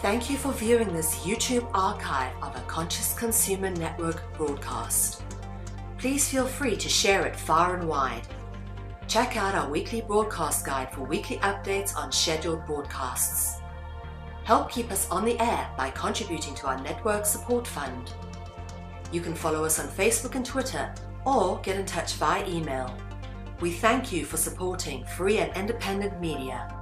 Thank you for viewing this YouTube archive of a Conscious Consumer Network broadcast. Please feel free to share it far and wide. Check out our weekly broadcast guide for weekly updates on scheduled broadcasts. Help keep us on the air by contributing to our network support fund. You can follow us on Facebook and Twitter, or get in touch via email. We thank you for supporting free and independent media.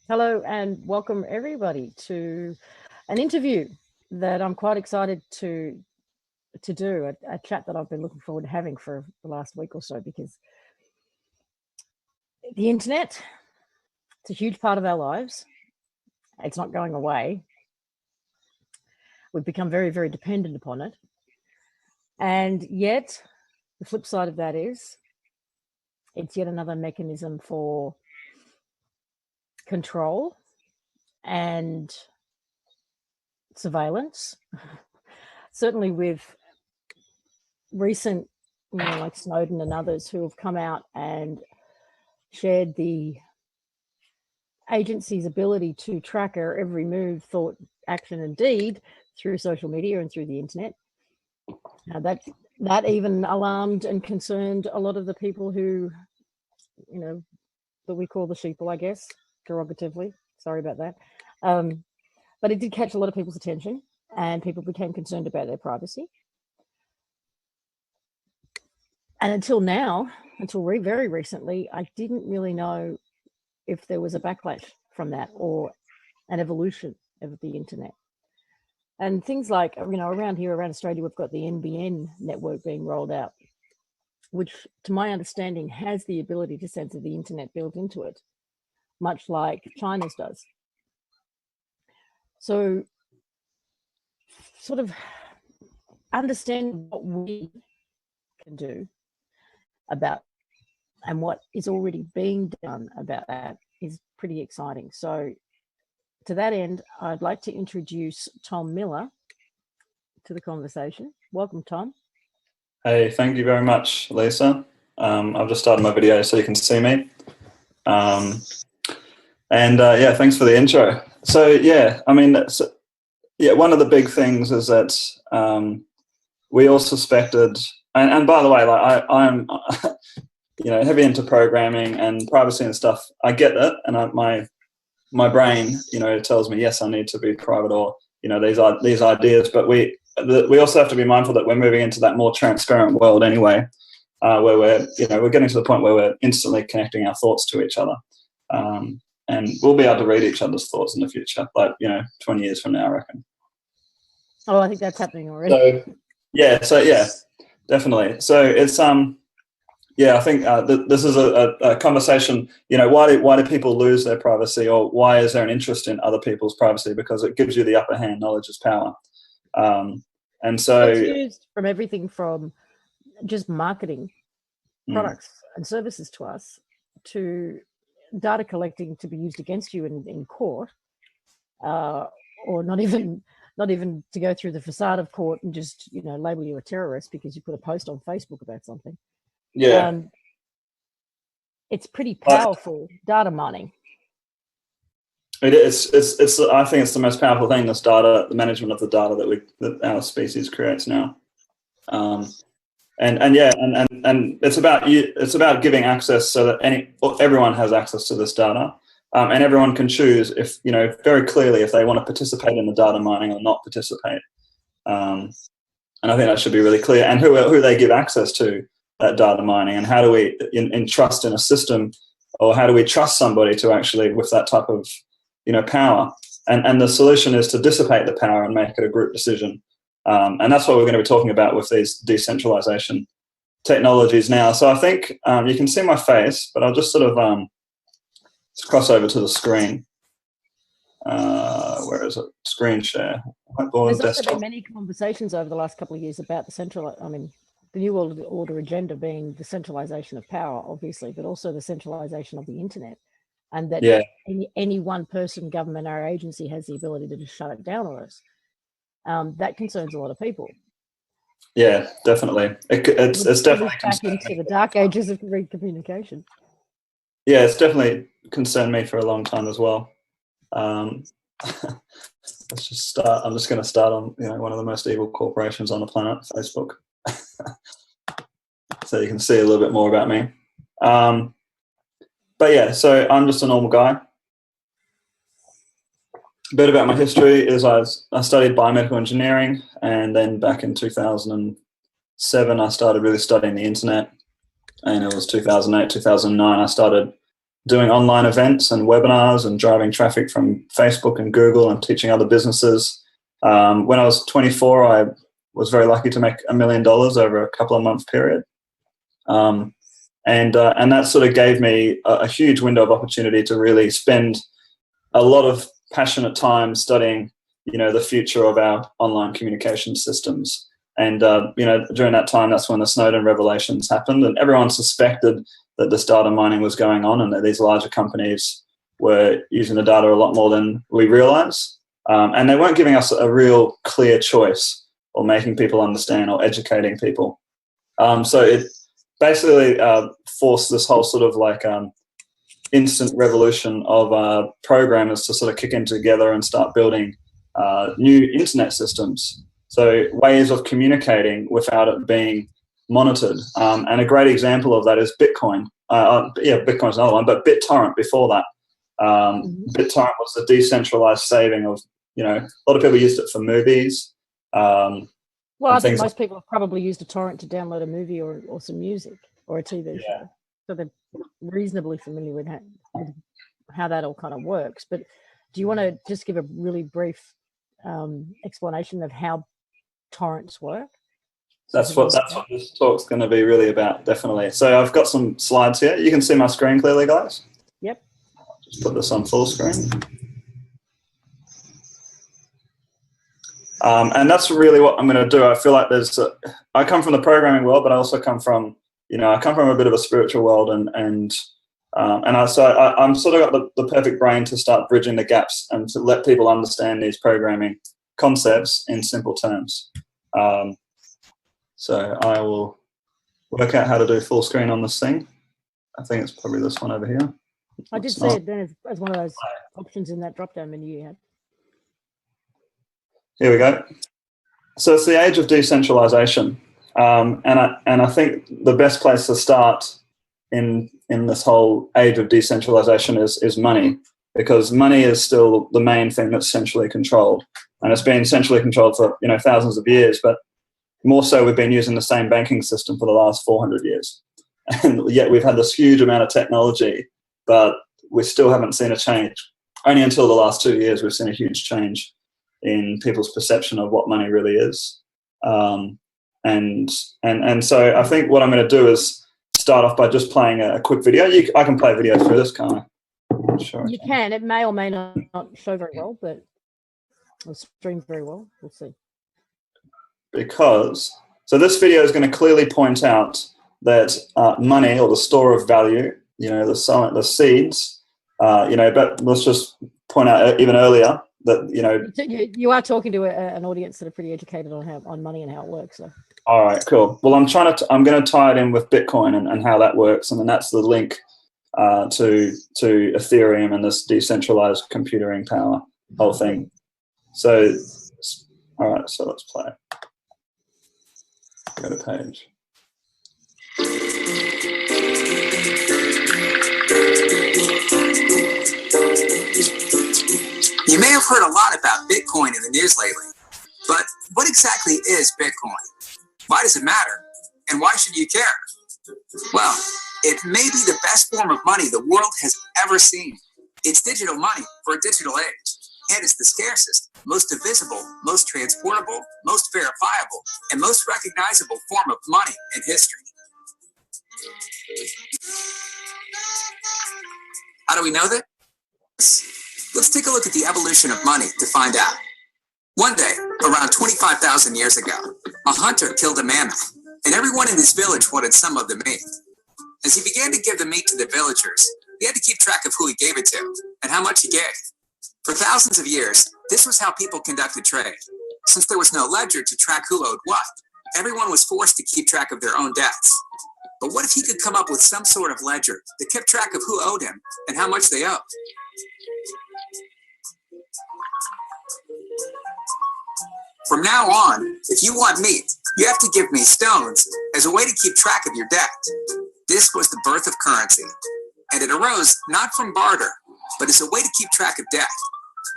Hello and welcome everybody to an interview that I'm quite excited to do, a chat that I've been looking forward to having for the last week or so, because the internet, it's a huge part of our lives. It's not going away. We've become very, very dependent upon it. And yet the flip side of that is it's yet another mechanism for control and surveillance. Certainly with recent, like Snowden and others who have come out and shared the agency's ability to track our every move, thought, action and deed through social media and through the internet. That even alarmed and concerned a lot of the people who, that we call the sheeple, I guess, derogatively, sorry about that, but it did catch a lot of people's attention and people became concerned about their privacy. And until now, very recently, I didn't really know if there was a backlash from that or an evolution of the internet. And things like, around here, around Australia, we've got the NBN network being rolled out, which to my understanding has the ability to censor the internet built into it, much like China's does. So sort of understand what we can do about and what is already being done about that is pretty exciting. So to that end, I'd like to introduce Tom Miller to the conversation. Welcome, Tom. Hey, thank you very much, Lisa. I've just started my video so you can see me. Yeah, thanks for the intro. So yeah, one of the big things is that we all suspected, and by the way, like I'm heavy into programming and privacy and stuff. I get it, and my brain, tells me yes, I need to be private, or these ideas. But we also have to be mindful that we're moving into that more transparent world anyway, where we're getting to the point where we're instantly connecting our thoughts to each other. And we'll be able to read each other's thoughts in the future, 20 years from now, I reckon. Oh, I think that's happening already. So yeah, definitely. So it's, I think this is a conversation, why do people lose their privacy, or why is there an interest in other people's privacy? Because it gives you the upper hand, knowledge is power. And so it's used from everything from just marketing products and services to us, to data collecting to be used against you in court, or not even to go through the facade of court and just label you a terrorist because you put a post on Facebook about something. Yeah, it's pretty powerful data mining. It is. I think it's the most powerful thing. This data, the management of the data that our species creates now. And it's about you. It's about giving access so that everyone has access to this data, and everyone can choose if very clearly if they want to participate in the data mining or not participate. And I think that should be really clear. And who they give access to that data mining, and how do we entrust in a system, or how do we trust somebody to actually with that type of power? And the solution is to dissipate the power and make it a group decision. And that's what we're going to be talking about with these decentralization technologies now. So I think you can see my face, but I'll just sort of let's cross over to the screen. where is it? Screen share. Whiteboard, There's also desktop. been many conversations over the last couple of years about the New World Order agenda being the centralisation of power, obviously, but also the centralisation of the internet, and that any one person, government, or agency has the ability to just shut it down on us. That concerns a lot of people. Yeah, definitely. It's definitely back into the dark ages of communication. Yeah, it's definitely concerned me for a long time as well. Let's just start. I'm just going to start on one of the most evil corporations on the planet, Facebook. So you can see a little bit more about me. But yeah, so I'm just a normal guy. A bit about my history is I studied biomedical engineering, and then back in 2007 I started really studying the internet, and it was 2008, 2009 I started doing online events and webinars and driving traffic from Facebook and Google and teaching other businesses. When I was 24, I was very lucky to make $1 million over a couple of month period. And that sort of gave me a huge window of opportunity to really spend a lot of passionate time studying, the future of our online communication systems. And, during that time, that's when the Snowden revelations happened, and everyone suspected that this data mining was going on and that these larger companies were using the data a lot more than we realize. And they weren't giving us a real clear choice or making people understand or educating people. So it basically forced this whole sort of like instant revolution of programmers to sort of kick in together and start building new internet systems. So ways of communicating without it being monitored. And a great example of that is Bitcoin. Bitcoin's another one, but BitTorrent before that. BitTorrent was the decentralized saving of, a lot of people used it for movies. Well, I think most people have probably used a torrent to download a movie or some music or a TV show. So they're reasonably familiar with how that all kind of works. But do you want to just give a really brief explanation of how torrents work? That's what this talk's going to be really about, definitely. So I've got some slides here. You can see my screen clearly, guys? Yep. Just put this on full screen. And that's really what I'm going to do. I feel like I come from the programming world, but I also come from, I come from a bit of a spiritual world, I'm sort of got the perfect brain to start bridging the gaps and to let people understand these programming concepts in simple terms. So I will work out how to do full screen on this thing. I think it's probably this one over here. I did see it then as one of those options in that drop-down menu you had. Here we go. So it's the age of decentralization. And I think the best place to start in this whole age of decentralization is money, because money is still the main thing that's centrally controlled. And it's been centrally controlled for thousands of years, but more so we've been using the same banking system for the last 400 years. And yet we've had this huge amount of technology, but we still haven't seen a change. Only until the last 2 years we've seen a huge change in people's perception of what money really is. And so I think what I'm going to do is start off by just playing a quick video. I can play a video through this, can't I? Sure. You can. It may or may not show very well, but it'll stream very well. We'll see. So this video is going to clearly point out that money, or the store of value, the seeds, but let's just point out even earlier that, you are talking to an audience that are pretty educated on money and how it works. So. All right, cool. Well, I'm going to tie it in with Bitcoin and how that works, and then that's the link to Ethereum and this decentralized computing power whole thing. So, all right, so let's play. Go to page. You may have heard a lot about Bitcoin in the news lately, but what exactly is Bitcoin? Why does it matter? And why should you care? Well, it may be the best form of money the world has ever seen. It's digital money for a digital age, and it's the scarcest, most divisible, most transportable, most verifiable, and most recognizable form of money in history. How do we know that? Let's take a look at the evolution of money to find out. One day, around 25,000 years ago, a hunter killed a mammoth, and everyone in his village wanted some of the meat. As he began to give the meat to the villagers, he had to keep track of who he gave it to and how much he gave. For thousands of years, this was how people conducted trade. Since there was no ledger to track who owed what, everyone was forced to keep track of their own debts. But what if he could come up with some sort of ledger that kept track of who owed him and how much they owed? From now on, if you want meat, you have to give me stones as a way to keep track of your debt. This was the birth of currency, and it arose not from barter, but as a way to keep track of debt.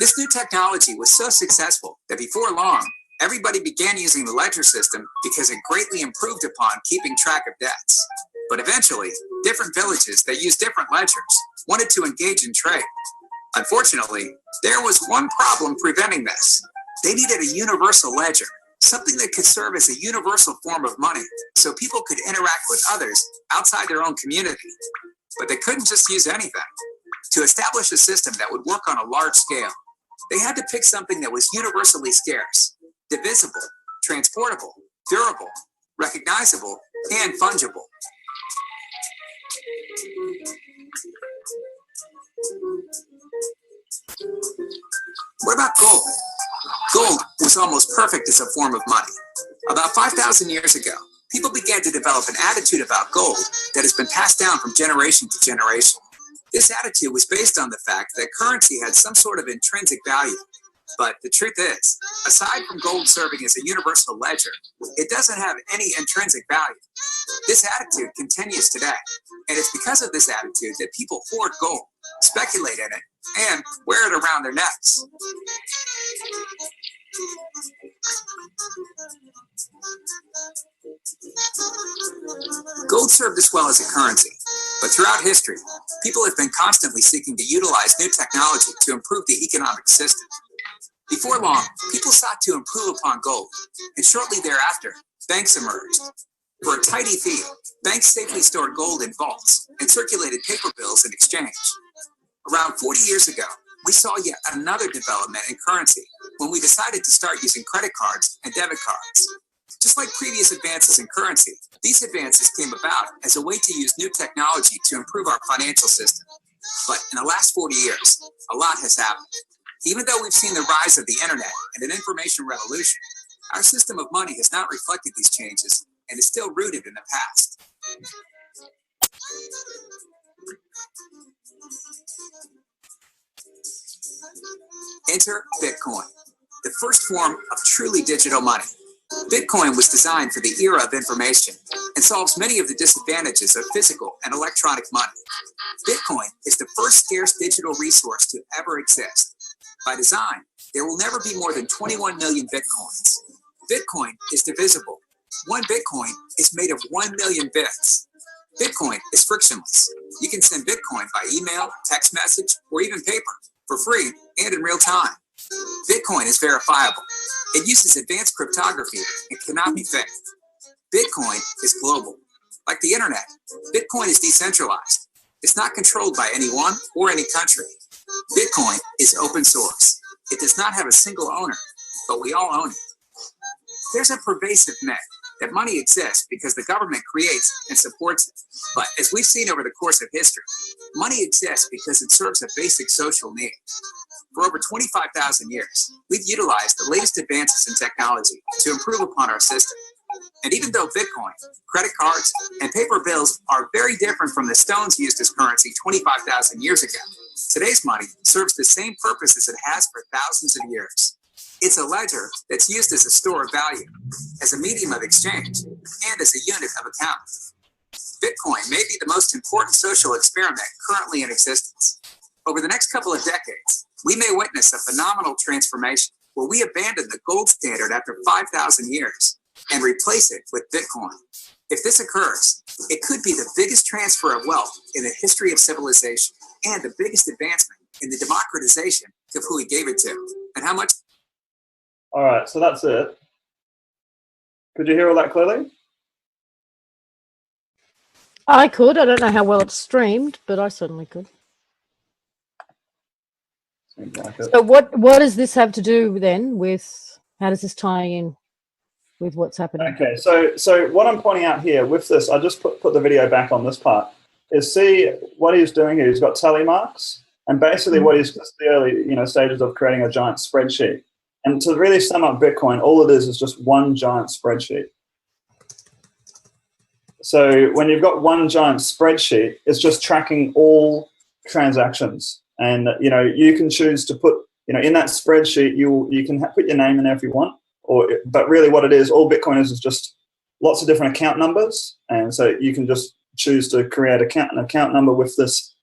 This new technology was so successful that before long, everybody began using the ledger system because it greatly improved upon keeping track of debts. But eventually, different villages that used different ledgers wanted to engage in trade. Unfortunately, there was one problem preventing this. They needed a universal ledger, something that could serve as a universal form of money so people could interact with others outside their own community. But they couldn't just use anything. To establish a system that would work on a large scale, they had to pick something that was universally scarce, divisible, transportable, durable, recognizable, and fungible. What about gold? Gold was almost perfect as a form of money. About 5,000 years ago, people began to develop an attitude about gold that has been passed down from generation to generation. This attitude was based on the fact that currency had some sort of intrinsic value. But the truth is, aside from gold serving as a universal ledger, it doesn't have any intrinsic value. This attitude continues today, and it's because of this attitude that people hoard gold, speculate in it, and wear it around their necks. Gold served us well as a currency, but throughout history, people have been constantly seeking to utilize new technology to improve the economic system. Before long, people sought to improve upon gold, and shortly thereafter, banks emerged. For a tidy fee, banks safely stored gold in vaults and circulated paper bills in exchange. Around 40 years ago, we saw yet another development in currency when we decided to start using credit cards and debit cards. Just like previous advances in currency, these advances came about as a way to use new technology to improve our financial system. But in the last 40 years, a lot has happened. Even though we've seen the rise of the internet and an information revolution, our system of money has not reflected these changes and is still rooted in the past. Enter Bitcoin, the first form of truly digital money. Bitcoin was designed for the era of information and solves many of the disadvantages of physical and electronic money. Bitcoin is the first scarce digital resource to ever exist. By design, there will never be more than 21 million Bitcoins. Bitcoin is divisible. One Bitcoin is made of 1 million bits. Bitcoin is frictionless. You can send Bitcoin by email, text message, or even paper for free and in real time. Bitcoin is verifiable. It uses advanced cryptography and cannot be faked. Bitcoin is global. Like the internet, Bitcoin is decentralized. It's not controlled by anyone or any country. Bitcoin is open source. It does not have a single owner, but we all own it. There's a pervasive myth that money exists because the government creates and supports it. But as we've seen over the course of history, money exists because it serves a basic social need. For over 25,000 years, we've utilized the latest advances in technology to improve upon our system. And even though Bitcoin, credit cards, and paper bills are very different from the stones used as currency 25,000 years ago, today's money serves the same purpose as it has for thousands of years. It's a ledger that's used as a store of value, as a medium of exchange, and as a unit of account. Bitcoin may be the most important social experiment currently in existence. Over the next couple of decades, we may witness a phenomenal transformation where we abandon the gold standard after 5,000 years and replace it with Bitcoin. If this occurs, it could be the biggest transfer of wealth in the history of civilization and the biggest advancement in the democratization of who we gave it to and how much. All right, so that's it. Could you hear all that clearly? I could. I don't know how well it's streamed, but I certainly could. Like so what does this have to do then with, how does this tie in with what's happening? Okay, so what I'm pointing out here with this, I just put the video back on this part, is see what he's doing here. He's got tally marks, and basically what he's just the early stages of creating a giant spreadsheet. And to really sum up Bitcoin, all it is just one giant spreadsheet. So when you've got one giant spreadsheet, it's just tracking all transactions, and you can choose to put in that spreadsheet you can put your name in there if you want, but really what it is, all Bitcoin is just lots of different account numbers, and so you can just choose to create an account number with this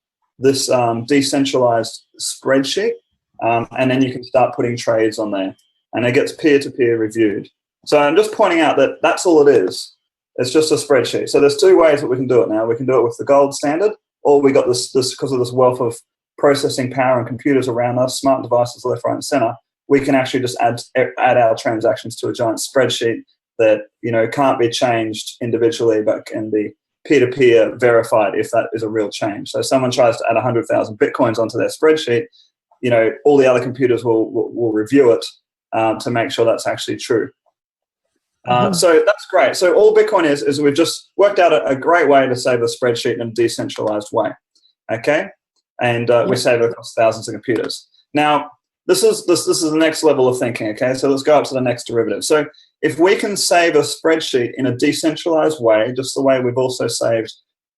decentralized spreadsheet, and then you can start putting trades on there, and it gets peer-to-peer reviewed. So I'm just pointing out that that's all it is. It's just a spreadsheet. So there's two ways that we can do it now. We can do it with the gold standard, or we got this because of this wealth of processing power and computers around us, smart devices left, right, and center. We can actually just add our transactions to a giant spreadsheet that can't be changed individually, but can be peer-to-peer verified if that is a real change. So if someone tries to add 100,000 Bitcoins onto their spreadsheet, all the other computers will review it to make sure that's actually true. So that's great. So all Bitcoin is we've just worked out a great way to save a spreadsheet in a decentralized way, okay? And we save it across thousands of computers. Now, this is the next level of thinking, okay? So let's go up to the next derivative. So if we can save a spreadsheet in a decentralized way, just the way we've also saved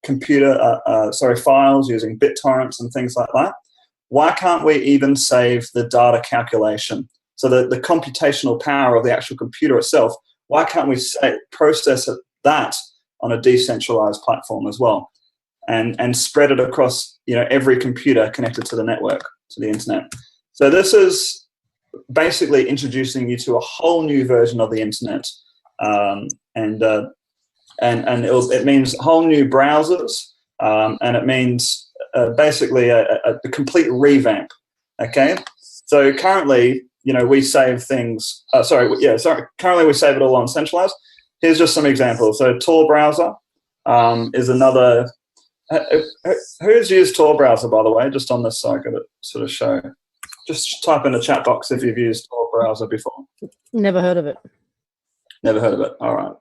files using BitTorrents and things like that, why can't we even save the data calculation? So the computational power of the actual computer itself, why can't we process that on a decentralized platform as well, and spread it across every computer connected to the network, to the internet? So this is basically introducing you to a whole new version of the internet, and it means whole new browsers, and it means basically a complete revamp. Okay, so currently, we save things. Currently we save it all on centralized. Here's just some examples. So Tor Browser is another. Who's used Tor Browser, by the way? Just on this, so I could sort of show. Just type in the chat box if you've used Tor Browser before. Never heard of it. Never heard of it. All right.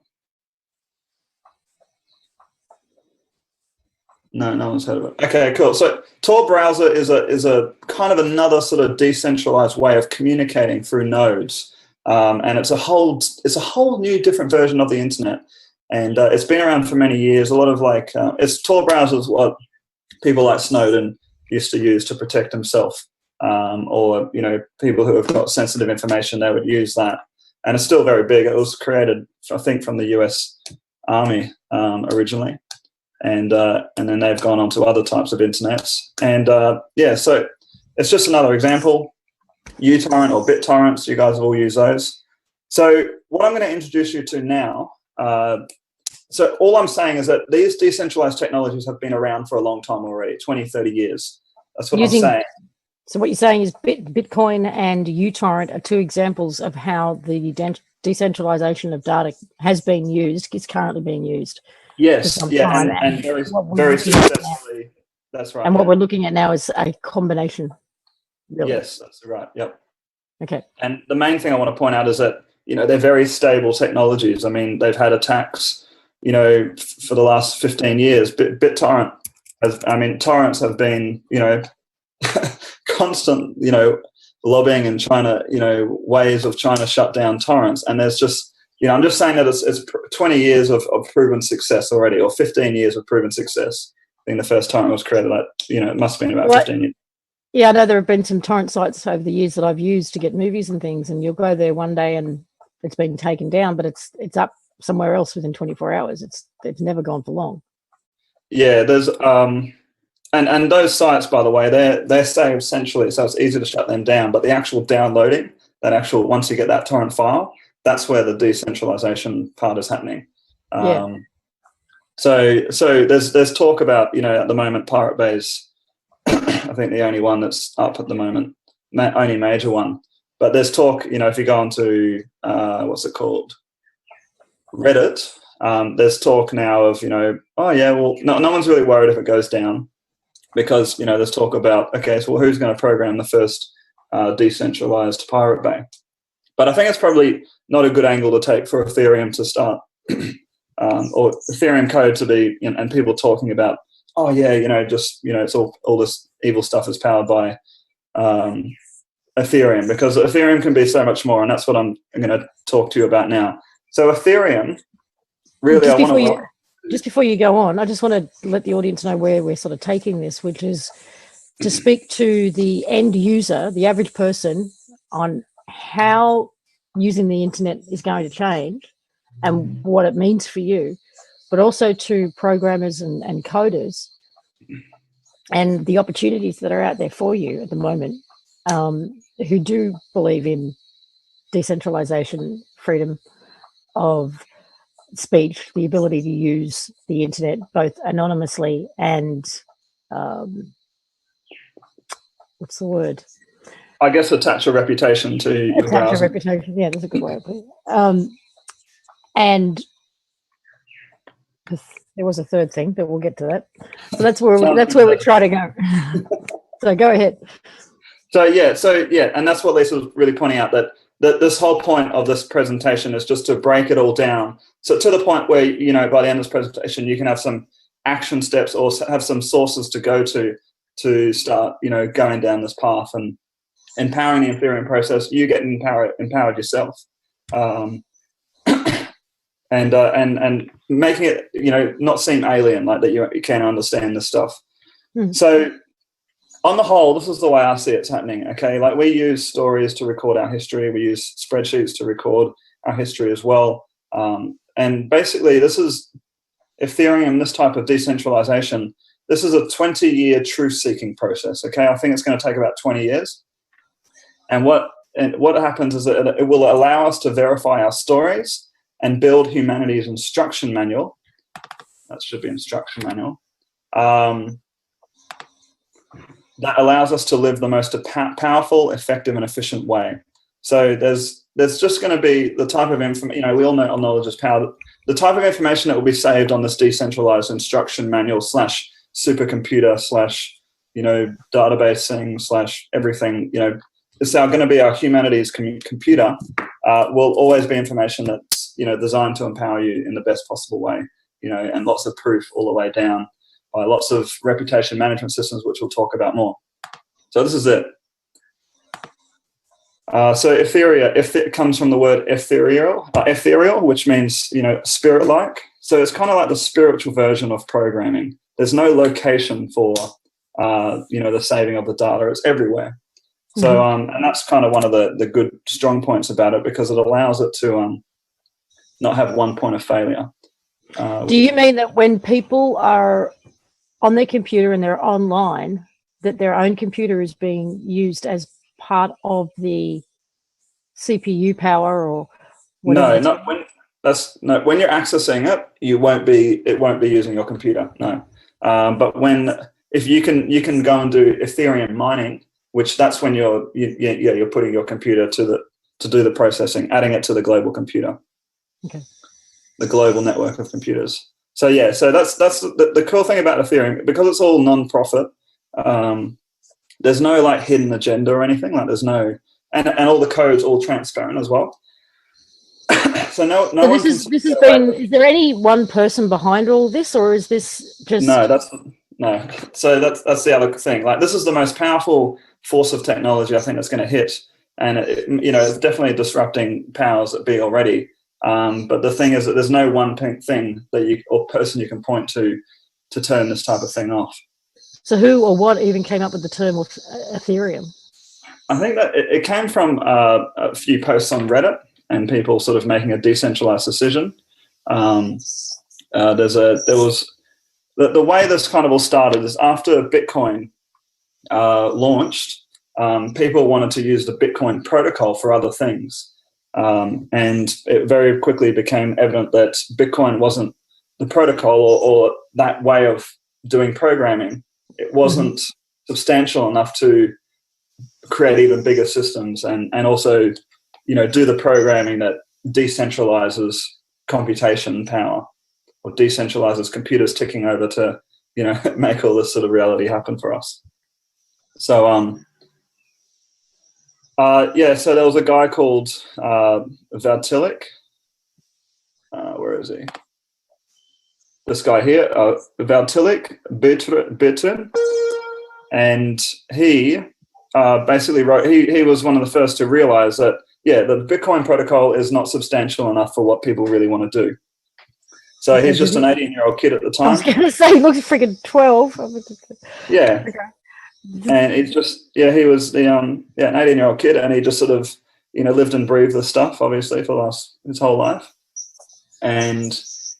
No one's heard of it. Okay, cool. So Tor Browser is a kind of another sort of decentralized way of communicating through nodes, and it's a whole new different version of the internet, and it's been around for many years. A lot of Tor Browser is what people like Snowden used to use to protect himself, or people who have got sensitive information, they would use that, and it's still very big. It was created, I think, from the US Army originally. And then they've gone on to other types of internets. And so it's just another example. uTorrent or BitTorrents, you guys have all used those. So what I'm going to introduce you to now, so all I'm saying is that these decentralized technologies have been around for a long time already, 20, 30 years. That's what I'm saying. So what you're saying is Bitcoin and uTorrent are two examples of how the decentralization of data has been used, is currently being used. Yes, and very successfully. That's right. And what we're looking at now is a combination. Really. Yes, that's right. Yep. Okay. And the main thing I want to point out is that they're very stable technologies. I mean, they've had attacks, for the last 15 years. BitTorrent torrents have been, constant, lobbying and trying to, ways of trying to shut down torrents. And there's just, I'm just saying that it's 20 years of proven success already, or 15 years of proven success. I think the first torrent was created, it must have been about 15 years. Yeah, I know there have been some torrent sites over the years that I've used to get movies and things, and you'll go there one day and it's been taken down, but it's up somewhere else within 24 hours. It's never gone for long. Yeah, there's and those sites, by the way, they're saved centrally, so it's easy to shut them down. But the actual downloading, once you get that torrent file, that's where the decentralization part is happening. So there's talk about, at the moment, Pirate Bay's I think the only one that's up at the moment, only major one. But there's talk, if you go onto what's it called, Reddit, there's talk now of, no one's really worried if it goes down, because there's talk about, okay, so who's going to program the first decentralized Pirate Bay. But I think it's probably not a good angle to take for Ethereum to start, or Ethereum code to be, and people talking about, oh yeah, it's all this evil stuff is powered by Ethereum, because Ethereum can be so much more, and that's what I'm going to talk to you about now. So Ethereum, really, just before you go on, I just want to let the audience know where we're sort of taking this, which is to speak to the end user, the average person, on how using the internet is going to change and what it means for you, but also to programmers and coders and the opportunities that are out there for you at the moment, who do believe in decentralization, freedom of speech, the ability to use the internet both anonymously and what's the word? I guess attach a reputation to your browser. Attach a reputation, yeah, that's a good way of putting it. And there was a third thing, but we'll get to that. So that's where we try to go. So go ahead. So yeah, and that's what Lisa was really pointing out, that this whole point of this presentation is just to break it all down. So to the point where, by the end of this presentation, you can have some action steps or have some sources to go to start, going down this path and empowering the Ethereum process. You get empowered yourself, and making it, not seem alien, like that you can understand this stuff. So on the whole, this is the way I see it's happening. Okay, like we use stories to record our history. We use spreadsheets to record our history as well. And basically, this is Ethereum, this type of decentralization. This is a 20-year truth-seeking process. Okay, I think it's going to take about 20 years. And what happens is that it will allow us to verify our stories and build humanity's instruction manual. That should be instruction manual. That allows us to live the most powerful, effective, and efficient way. So there's just going to be the type of information, we all know knowledge is power. The type of information that will be saved on this decentralized instruction manual / supercomputer / database thing / everything, it's going to be our humanity's computer, will always be information that's, designed to empower you in the best possible way, and lots of proof all the way down by lots of reputation management systems, which we'll talk about more. So this is it. So it comes from the word ethereal, which means, spirit-like. So it's kind of like the spiritual version of programming. There's no location for, the saving of the data. It's everywhere. So, and that's kind of one of the good, strong points about it, because it allows it to not have one point of failure. Do you mean that when people are on their computer and they're online, that their own computer is being used as part of the CPU power or whatever? When you're accessing it, it won't be using your computer. No. But if you can go and do Ethereum mining, which that's when you're putting your computer to do the processing, adding it to the global computer. Okay. The global network of computers. So yeah, so that's the cool thing about Ethereum, because it's all non-profit. There's no like hidden agenda or anything. Like there's no, and all the code's all transparent as well. So this has been. Is there any one person behind all this, or is this just? No. So that's the other thing. Like this is the most powerful force of technology I think that's going to hit, and it's definitely disrupting powers that be already. But the thing is that there's no one thing or person you can point to turn this type of thing off. So who or what even came up with the term of Ethereum? I think that it came from a few posts on Reddit and people sort of making a decentralized decision. The way this kind of all started is after Bitcoin launched, people wanted to use the Bitcoin protocol for other things. And it very quickly became evident that Bitcoin wasn't the protocol or that way of doing programming. It wasn't substantial enough to create even bigger systems and also, do the programming that decentralizes computation power or decentralizes computers ticking over to, make all this sort of reality happen for us. So, Yeah, so there was a guy called Valtilik. Where is he? This guy here, Valtilik Bittern, and he basically wrote. He was one of the first to realize that the Bitcoin protocol is not substantial enough for what people really want to do. So he's just an 18-year-old kid at the time. I was going to say he looks freaking 12. Yeah. Okay. And he's just, he was an 18-year-old kid, and he just sort of, lived and breathed the stuff, obviously, for his whole life. And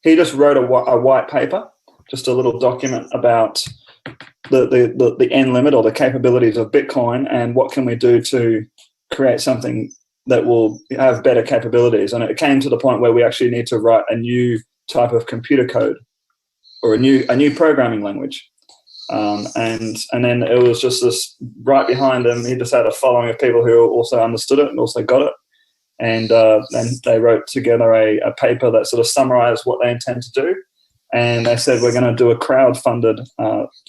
he just wrote a white paper, just a little document about the end limit or the capabilities of Bitcoin and what can we do to create something that will have better capabilities. And it came to the point where we actually need to write a new type of computer code or a new programming language. And then it was just this right behind him. He just had a following of people who also understood it and also got it. And they wrote together a paper that sort of summarized what they intend to do. And they said, we're going to do a crowd-funded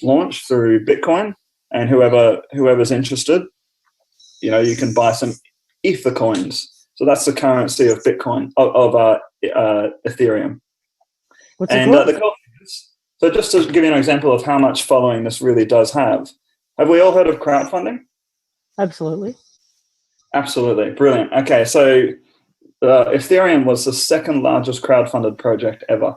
launch through Bitcoin. And whoever's interested, you can buy some Ether coins. So that's the currency of Bitcoin, of Ethereum. What's it called? The cool thing is, so just to give you an example of how much following this really does have we all heard of crowdfunding? Absolutely. Absolutely. Brilliant. Okay, so Ethereum was the second largest crowdfunded project ever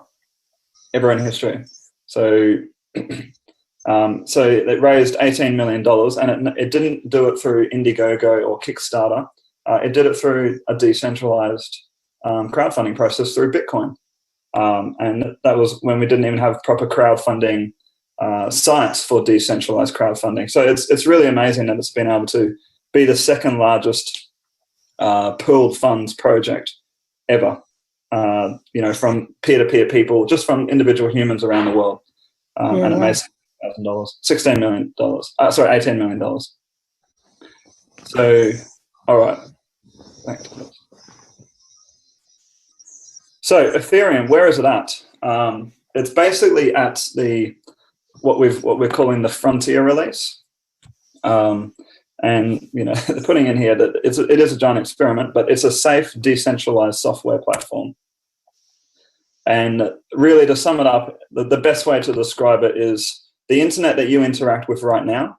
in history. So so it raised $18 million, and it didn't do it through Indiegogo or Kickstarter. It did it through a decentralized crowdfunding process through Bitcoin. And that was when we didn't even have proper crowdfunding sites for decentralized crowdfunding. So it's really amazing that it's been able to be the second largest pooled funds project ever, from peer-to-peer people, just from individual humans around the world. And it made $16 million. Sorry, $18 million. So, all right. So Ethereum, where is it at? It's basically at what we're calling the frontier release. And they're putting in here that it is a giant experiment, but it's a safe, decentralized software platform. And really, to sum it up, the best way to describe it is the internet that you interact with right now,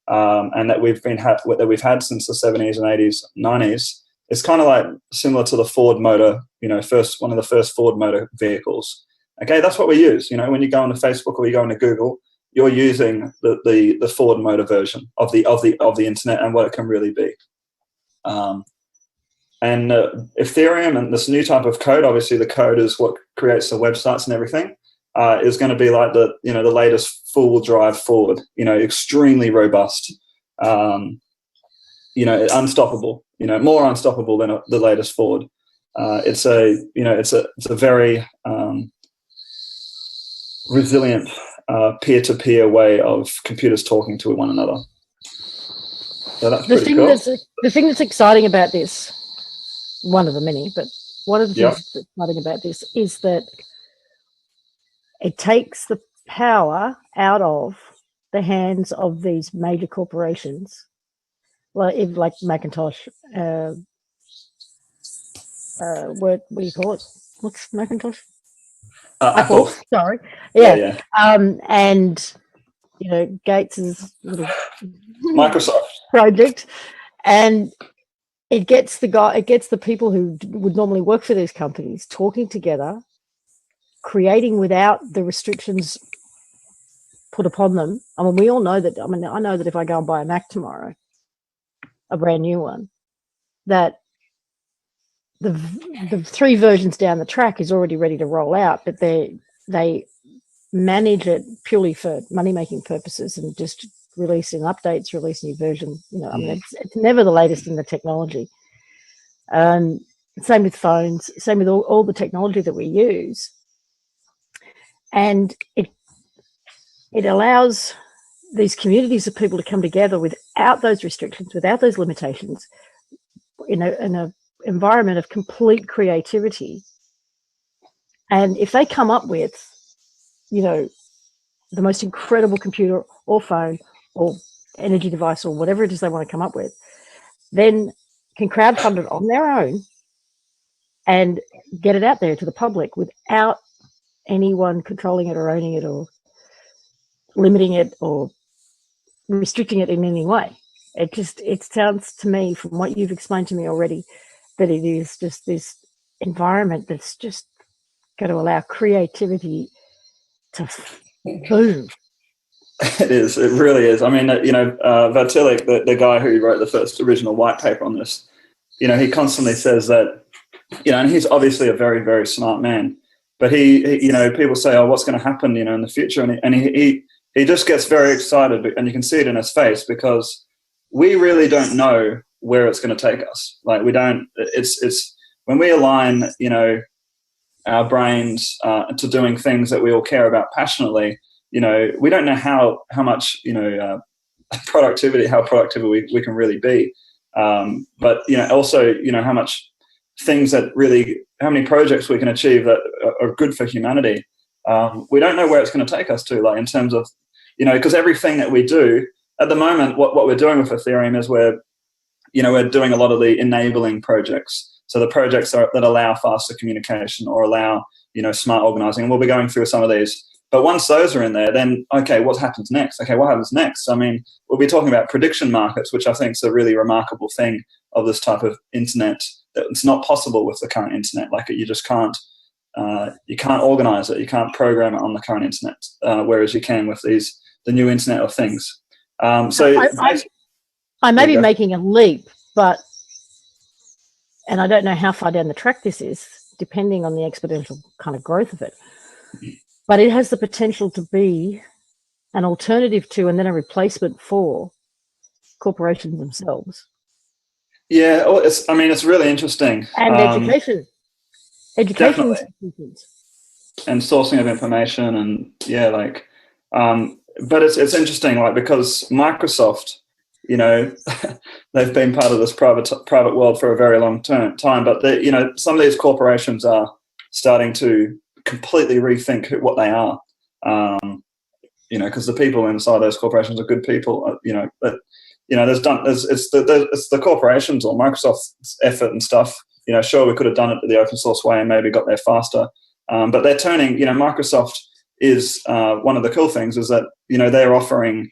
and that we've had since the 70s and 80s, 90s. It's kind of like similar to the Ford motor, one of the first Ford motor vehicles. Okay, that's what we use. When you go onto Facebook or you go into Google, you're using the Ford motor version of the internet and what it can really be. And Ethereum and this new type of code, obviously the code is what creates the websites and everything, is going to be like the latest full drive Ford, extremely robust, unstoppable, more unstoppable than the latest Ford. It's a very resilient peer-to-peer way of computers talking to one another. So that's pretty cool. The thing that's exciting about this, one of the many, but one of the things that's exciting about this is that it takes the power out of the hands of these major corporations, like Macintosh. What do you call it? What's Macintosh? Apple. Sorry. Yeah. And Gates's little Microsoft project, and it gets the people who would normally work for these companies talking together, creating without the restrictions put upon them. I mean, we all know that. I mean, I know that if I go and buy a Mac tomorrow, a brand new one, that the 3 versions down the track is already ready to roll out, but they manage it purely for money-making purposes and just releasing updates, release new version. I mean, it's never the latest in the technology. Same with phones, same with all the technology that we use. And it allows these communities of people to come together without those restrictions, without those limitations, in a environment of complete creativity. And if they come up with, the most incredible computer or phone or energy device or whatever it is they want to come up with, then can crowdfund it on their own and get it out there to the public without anyone controlling it or owning it or limiting it or restricting it in any way. It sounds to me, from what you've explained to me already, that it is just this environment that's just going to allow creativity to boom. It is. It really is. I mean, Vatilik, the guy who wrote the first original white paper on this, he constantly says that, and he's obviously a very, very smart man, but he people say, oh, what's going to happen, in the future? And he just gets very excited, and you can see it in his face, because we really don't know where it's going to take us. Like, we don't, it's when we align, our brains to doing things that we all care about passionately, we don't know how much, productivity, how productive we can really be. But, also, how much things that really, how many projects we can achieve that are good for humanity. We don't know where it's going to take us to, like, in terms of, because everything that we do at the moment, what we're doing with Ethereum is we're doing a lot of the enabling projects. So the projects that allow faster communication or allow, smart organizing. And we'll be going through some of these. But once those are in there, then, okay, what happens next? Okay, what happens next? I mean, we'll be talking about prediction markets, which I think is a really remarkable thing of this type of internet. That it's not possible with the current internet. Like, you just can't, you can't organize it. You can't program it on the current internet, whereas you can with the new Internet of Things. So I may be making a leap, and I don't know how far down the track this is, depending on the exponential kind of growth of it. But it has the potential to be an alternative to, and then a replacement for, corporations themselves. Yeah, it's really interesting. And education institutions. And sourcing of information, and but it's interesting, like, because Microsoft, they've been part of this private world for a very long time, but some of these corporations are starting to completely rethink what they are, because the people inside those corporations are good people, but it's the corporations or Microsoft's effort and stuff. Sure, we could have done it the open source way and maybe got there faster, but they're turning. Microsoft is one of the cool things is that they're offering.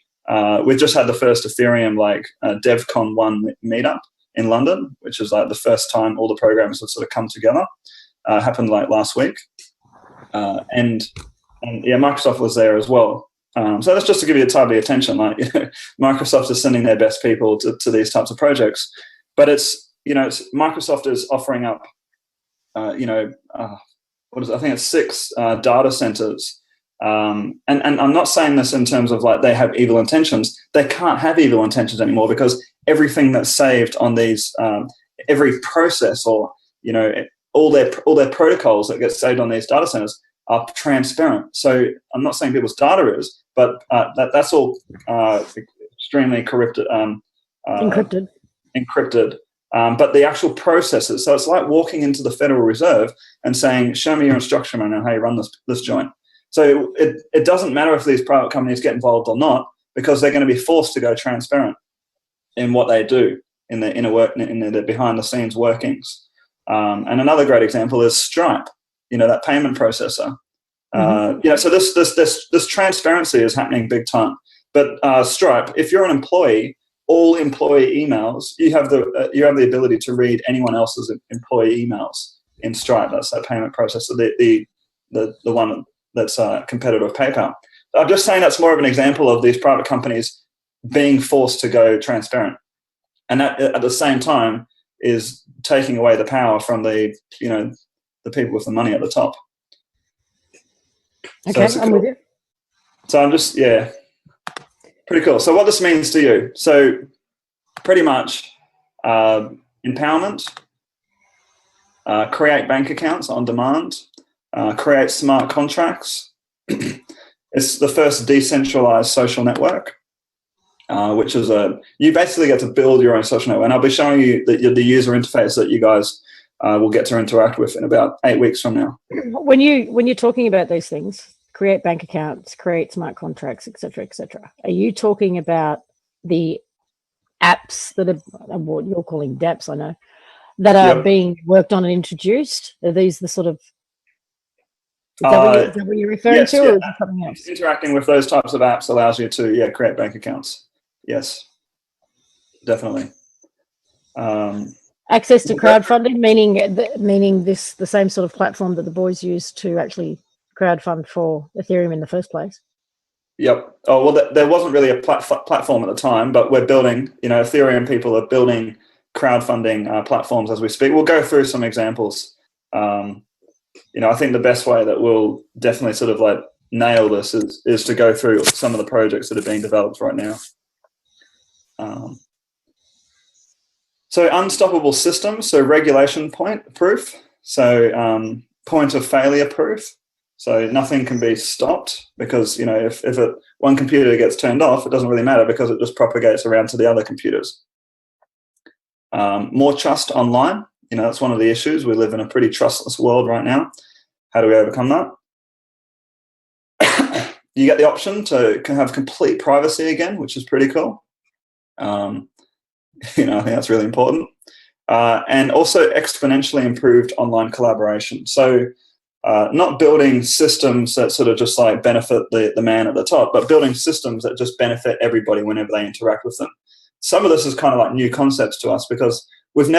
We've just had the first Ethereum DevCon 1 meetup in London, which is like the first time all the programs have sort of come together. Happened like last week, and Microsoft was there as well. So that's just to give you a type of attention. Like, Microsoft is sending their best people to these types of projects, but it's Microsoft is offering up, what is it? I think it's 6 data centers. And I'm not saying this in terms of like they have evil intentions. They can't have evil intentions anymore, because everything that's saved on these, every process or all their protocols that get saved on these data centers are transparent. So I'm not saying people's data is, but that's all extremely encrypted. But the actual processes. So it's like walking into the Federal Reserve and saying, "Show me your instruction manual on how you run this joint." So it doesn't matter if these private companies get involved or not, because they're going to be forced to go transparent in what they do in their behind the scenes workings. And another great example is Stripe. That payment processor. So this transparency is happening big time. But Stripe, if you're an employee, all employee emails, you have the ability to read anyone else's employee emails in Stripe. That's that payment processor, the one that's a competitor of PayPal. I'm just saying that's more of an example of these private companies being forced to go transparent, and that at the same time is taking away the power from the people with the money at the top. Okay, so I'm with you. So I'm just pretty cool. So what this means to you? So pretty much empowerment, create bank accounts on demand, create smart contracts. It's the first decentralized social network, which is you basically get to build your own social network. And I'll be showing you the user interface that you guys will get to interact with in about 8 weeks from now. When you're talking about these things, create bank accounts, create smart contracts, etc., are you talking about the apps that are what you're calling dApps, I know, that are being worked on and introduced? Are these the sort of, is that what you're referring to, or is it something else? Interacting with those types of apps allows you to create bank accounts. Yes, definitely. Access to crowdfunding, meaning the same sort of platform that the boys used to actually crowdfund for Ethereum in the first place. Yep. Oh, well, there wasn't really a platform at the time, but we're building, Ethereum people are building crowdfunding platforms as we speak. We'll go through some examples. I think the best way that we'll definitely sort of like nail this is to go through some of the projects that are being developed right now. So unstoppable systems, so regulation proof, so point of failure proof. So nothing can be stopped because, if one computer gets turned off, it doesn't really matter because it just propagates around to the other computers. More trust online. That's one of the issues. We live in a pretty trustless world right now. How do we overcome that? You get the option to have complete privacy again, which is pretty cool. I think that's really important. And also exponentially improved online collaboration. So not building systems that sort of just like benefit the man at the top, but building systems that just benefit everybody whenever they interact with them. Some of this is kind of like new concepts to us because we've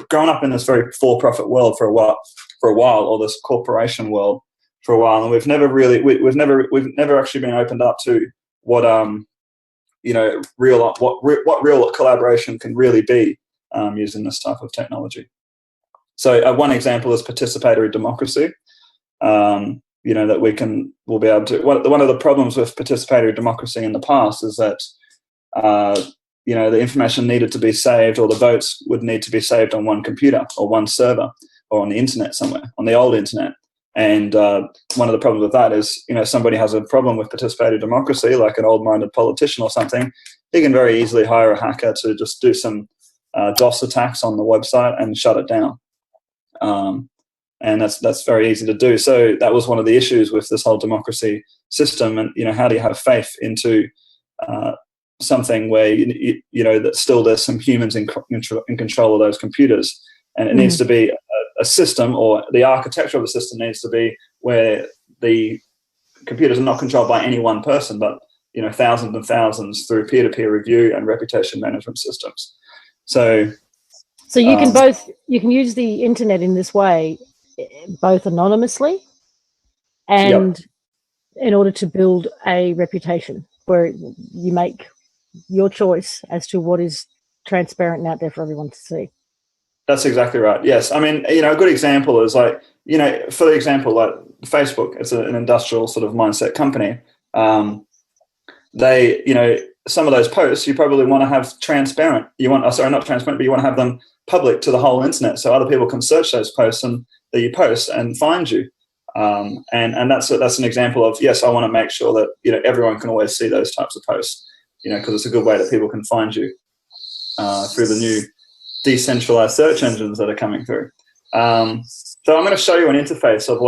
grown up in this very for-profit world for a while, or this corporation world for a while, and we've never actually been opened up to what real collaboration can really be using this type of technology. So one example is participatory democracy. That we'll be able to. One of the problems with participatory democracy in the past is that the information needed to be saved, or the votes would need to be saved on one computer or one server or on the internet somewhere, on the old internet. And one of the problems with that is, somebody has a problem with participatory democracy, like an old-minded politician or something. He can very easily hire a hacker to just do some DOS attacks on the website and shut it down. And that's very easy to do. So that was one of the issues with this whole democracy system. And how do you have faith into something where that still there's some humans in control of those computers, and it needs to be a system, or the architecture of the system needs to be where the computers are not controlled by any one person, but thousands and thousands through peer-to-peer review and reputation management systems. So you can use the internet in this way, both anonymously and in order to build a reputation where you make your choice as to what is transparent and out there for everyone to see. That's exactly right. Yes. I mean, a good example is like, for example, like Facebook, it's an industrial sort of mindset company. They, some of those posts you probably want to have transparent. Not transparent, but you want to have them public to the whole internet so other people can search those posts that you post and find you. And that's an example of, yes, I want to make sure that, everyone can always see those types of posts, because it's a good way that people can find you through the new decentralized search engines that are coming through. So I'm going to show you an interface of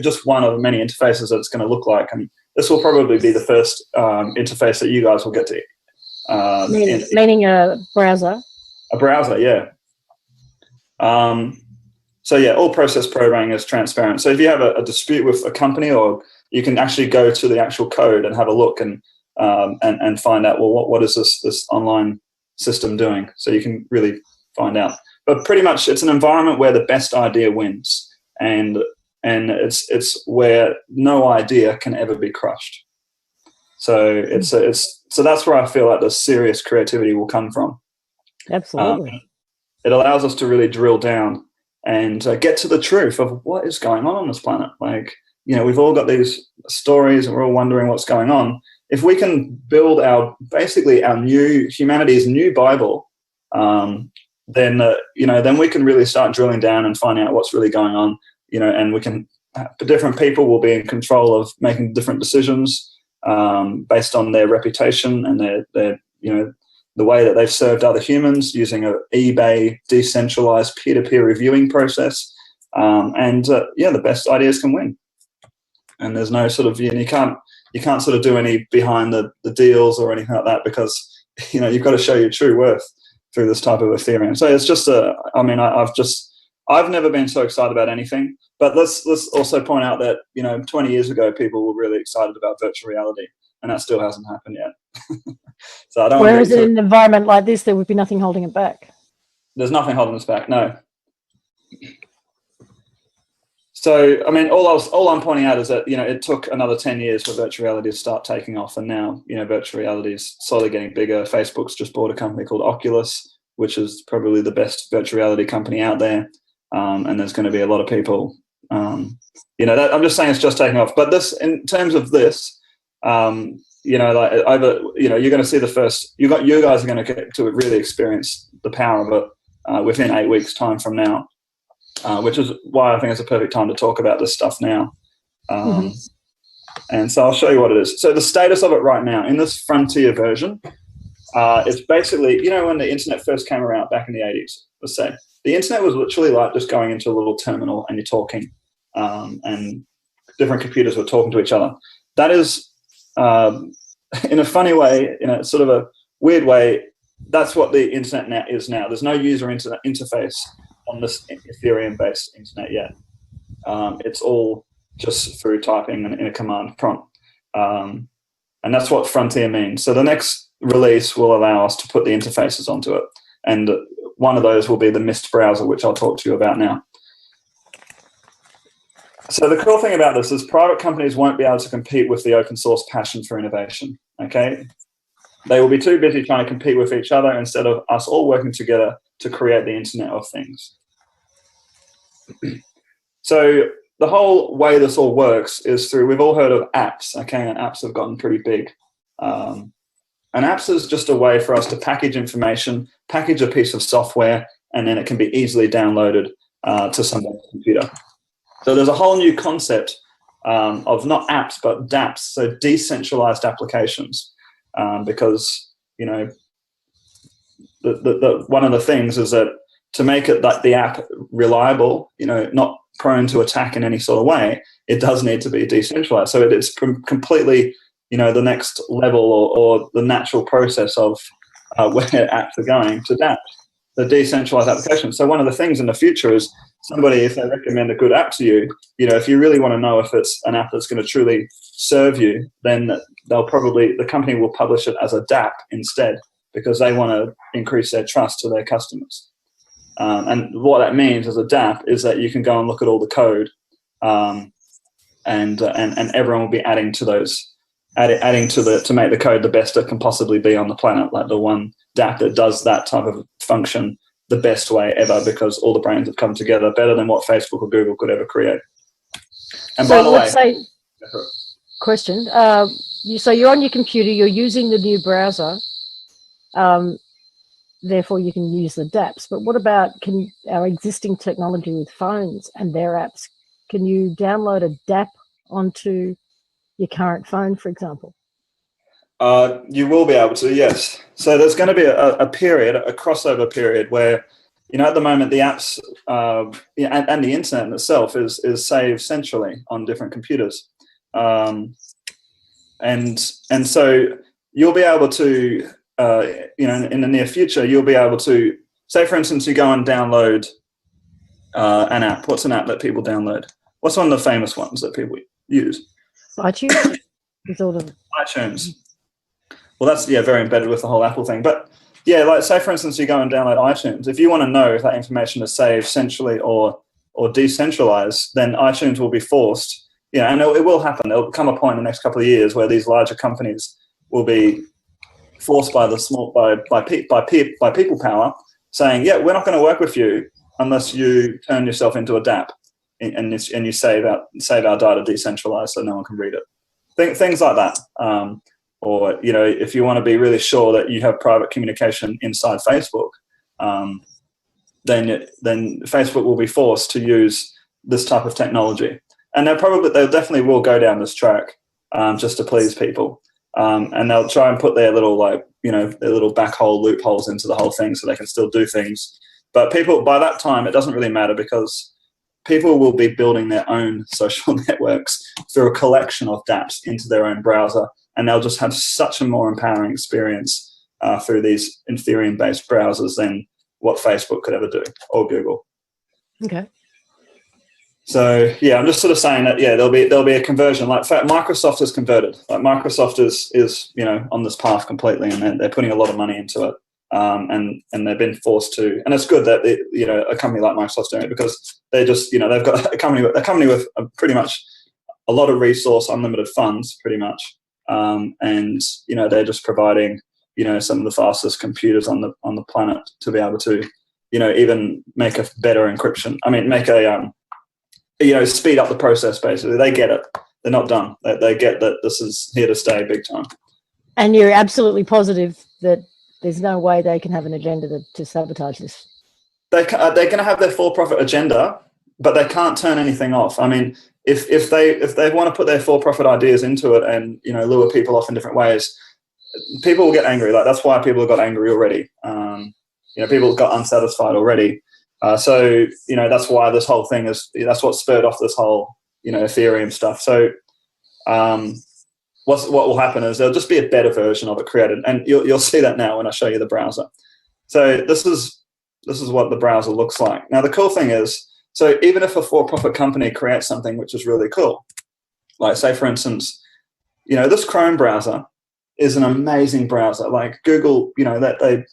just one of the many interfaces that it's going to look like. And this will probably be the first interface that you guys will get to. Meaning a browser? A browser, yeah. All process programming is transparent. So if you have a dispute with a company, or you can actually go to the actual code and have a look and find out, well, what is this online system doing? So you can really find out. But pretty much it's an environment where the best idea wins, and it's where no idea can ever be crushed. So so that's where I feel like the serious creativity will come from. Absolutely. It allows us to really drill down and get to the truth of what is going on this planet. Like, we've all got these stories and we're all wondering what's going on. If we can build humanity's new Bible, then we can really start drilling down and finding out what's really going on, and different people will be in control of making different decisions based on their reputation and their the way that they've served other humans using an eBay decentralized peer-to-peer reviewing process. The best ideas can win. And there's no sort of, you can't sort of do any behind the deals or anything like that, because, you've got to show your true worth. through this type of Ethereum. So it's just I've never been so excited about anything. But let's also point out that 20 years ago people were really excited about virtual reality, and that still hasn't happened yet. So I don't. Whereas in an environment like this, there would be nothing holding it back. There's nothing holding us back. No. So, I mean, all I'm pointing out is that, it took another 10 years for virtual reality to start taking off. And now, virtual reality is slowly getting bigger. Facebook's just bought a company called Oculus, which is probably the best virtual reality company out there. And there's going to be a lot of people, I'm just saying it's just taking off. But this, in terms of this, you're going to see the first, you guys are going to get to really experience the power of it within 8 weeks' time from now. Which is why I think it's a perfect time to talk about this stuff now. And so I'll show you what it is. So the status of it right now, in this frontier version, it's basically, when the internet first came around back in the 80s, let's say, the internet was literally like just going into a little terminal and you're talking, and different computers were talking to each other. That is, in a funny way, in a sort of a weird way, that's what the internet is now. There's no user interface on this Ethereum-based internet yet. It's all just through typing in a command prompt. And that's what Frontier means. So the next release will allow us to put the interfaces onto it. And one of those will be the Mist browser, which I'll talk to you about now. So the cool thing about this is private companies won't be able to compete with the open source passion for innovation, okay? They will be too busy trying to compete with each other instead of us all working together to create the Internet of Things. So the whole way this all works is through, we've all heard of apps, okay, and apps have gotten pretty big. And apps is just a way for us to package information, package a piece of software, and then it can be easily downloaded to someone's computer. So there's a whole new concept of not apps, but dApps, so decentralized applications, because, one of the things is that to make it like the app reliable, not prone to attack in any sort of way, it does need to be decentralized. So it's completely, the next level or the natural process of where apps are going to dApps, the decentralized application. So one of the things in the future is somebody, if they recommend a good app to you, if you really want to know if it's an app that's going to truly serve you, then the company will publish it as a dApp instead, because they want to increase their trust to their customers. And what that means as a dApp is that you can go and look at all the code, and everyone will be adding to those, to make the code the best it can possibly be on the planet, like the one dApp that does that type of function the best way ever, because all the brains have come together better than what Facebook or Google could ever create. And so by the let's way, say, question. So you're on your computer, you're using the new browser, therefore you can use the dApps. But what about our existing technology with phones and their apps? Can you download a dApp onto your current phone, for example? You will be able to, yes. So there's going to be a period, a crossover period where, at the moment the apps and the internet itself is saved centrally on different computers. And so you'll be able to, in the near future, you'll be able to, say for instance, you go and download an app. What's an app that people download? What's one of the famous ones that people use? iTunes. iTunes. Well, that's, very embedded with the whole Apple thing. But, like, say, for instance, you go and download iTunes. If you want to know if that information is saved centrally or decentralized, then iTunes will be forced, and it will happen. There will come a point in the next couple of years where these larger companies will be forced by people power, saying, we're not going to work with you unless you turn yourself into a dApp and you save our data decentralized so no one can read it. Things like that. Or, if you want to be really sure that you have private communication inside Facebook, then Facebook will be forced to use this type of technology. And they definitely will go down this track just to please people. And they'll try and put their little, their little backhole loopholes into the whole thing so they can still do things. But people, by that time, it doesn't really matter, because people will be building their own social networks through a collection of dApps into their own browser, and they'll just have such a more empowering experience through these Ethereum-based browsers than what Facebook could ever do, or Google. Okay. So yeah, I'm just sort of saying that there'll be a conversion. Like Microsoft is converted. Like Microsoft is on this path completely, and they're putting a lot of money into it. And they've been forced to, and it's good that a company like Microsoft's doing it, because they're just they've got a company with pretty much a lot of resource, unlimited funds, pretty much, and they're just providing some of the fastest computers on the planet to be able to even make a better encryption. I mean, make a speed up the process. Basically, they get it. They're not done. They get that this is here to stay, big time. And you're absolutely positive that there's no way they can have an agenda to sabotage this. They're going to have their for-profit agenda, but they can't turn anything off. I mean, if they want to put their for-profit ideas into it and lure people off in different ways, people will get angry. Like, that's why people have got angry already. People got unsatisfied already. So that's why this whole thing that's what spurred off this whole Ethereum stuff. So what will happen is there'll just be a better version of it created, and you'll see that now when I show you the browser. So this is what the browser looks like. Now the cool thing is, so even if a for-profit company creates something which is really cool, like say for instance, this Chrome browser is an amazing browser. Like Google, that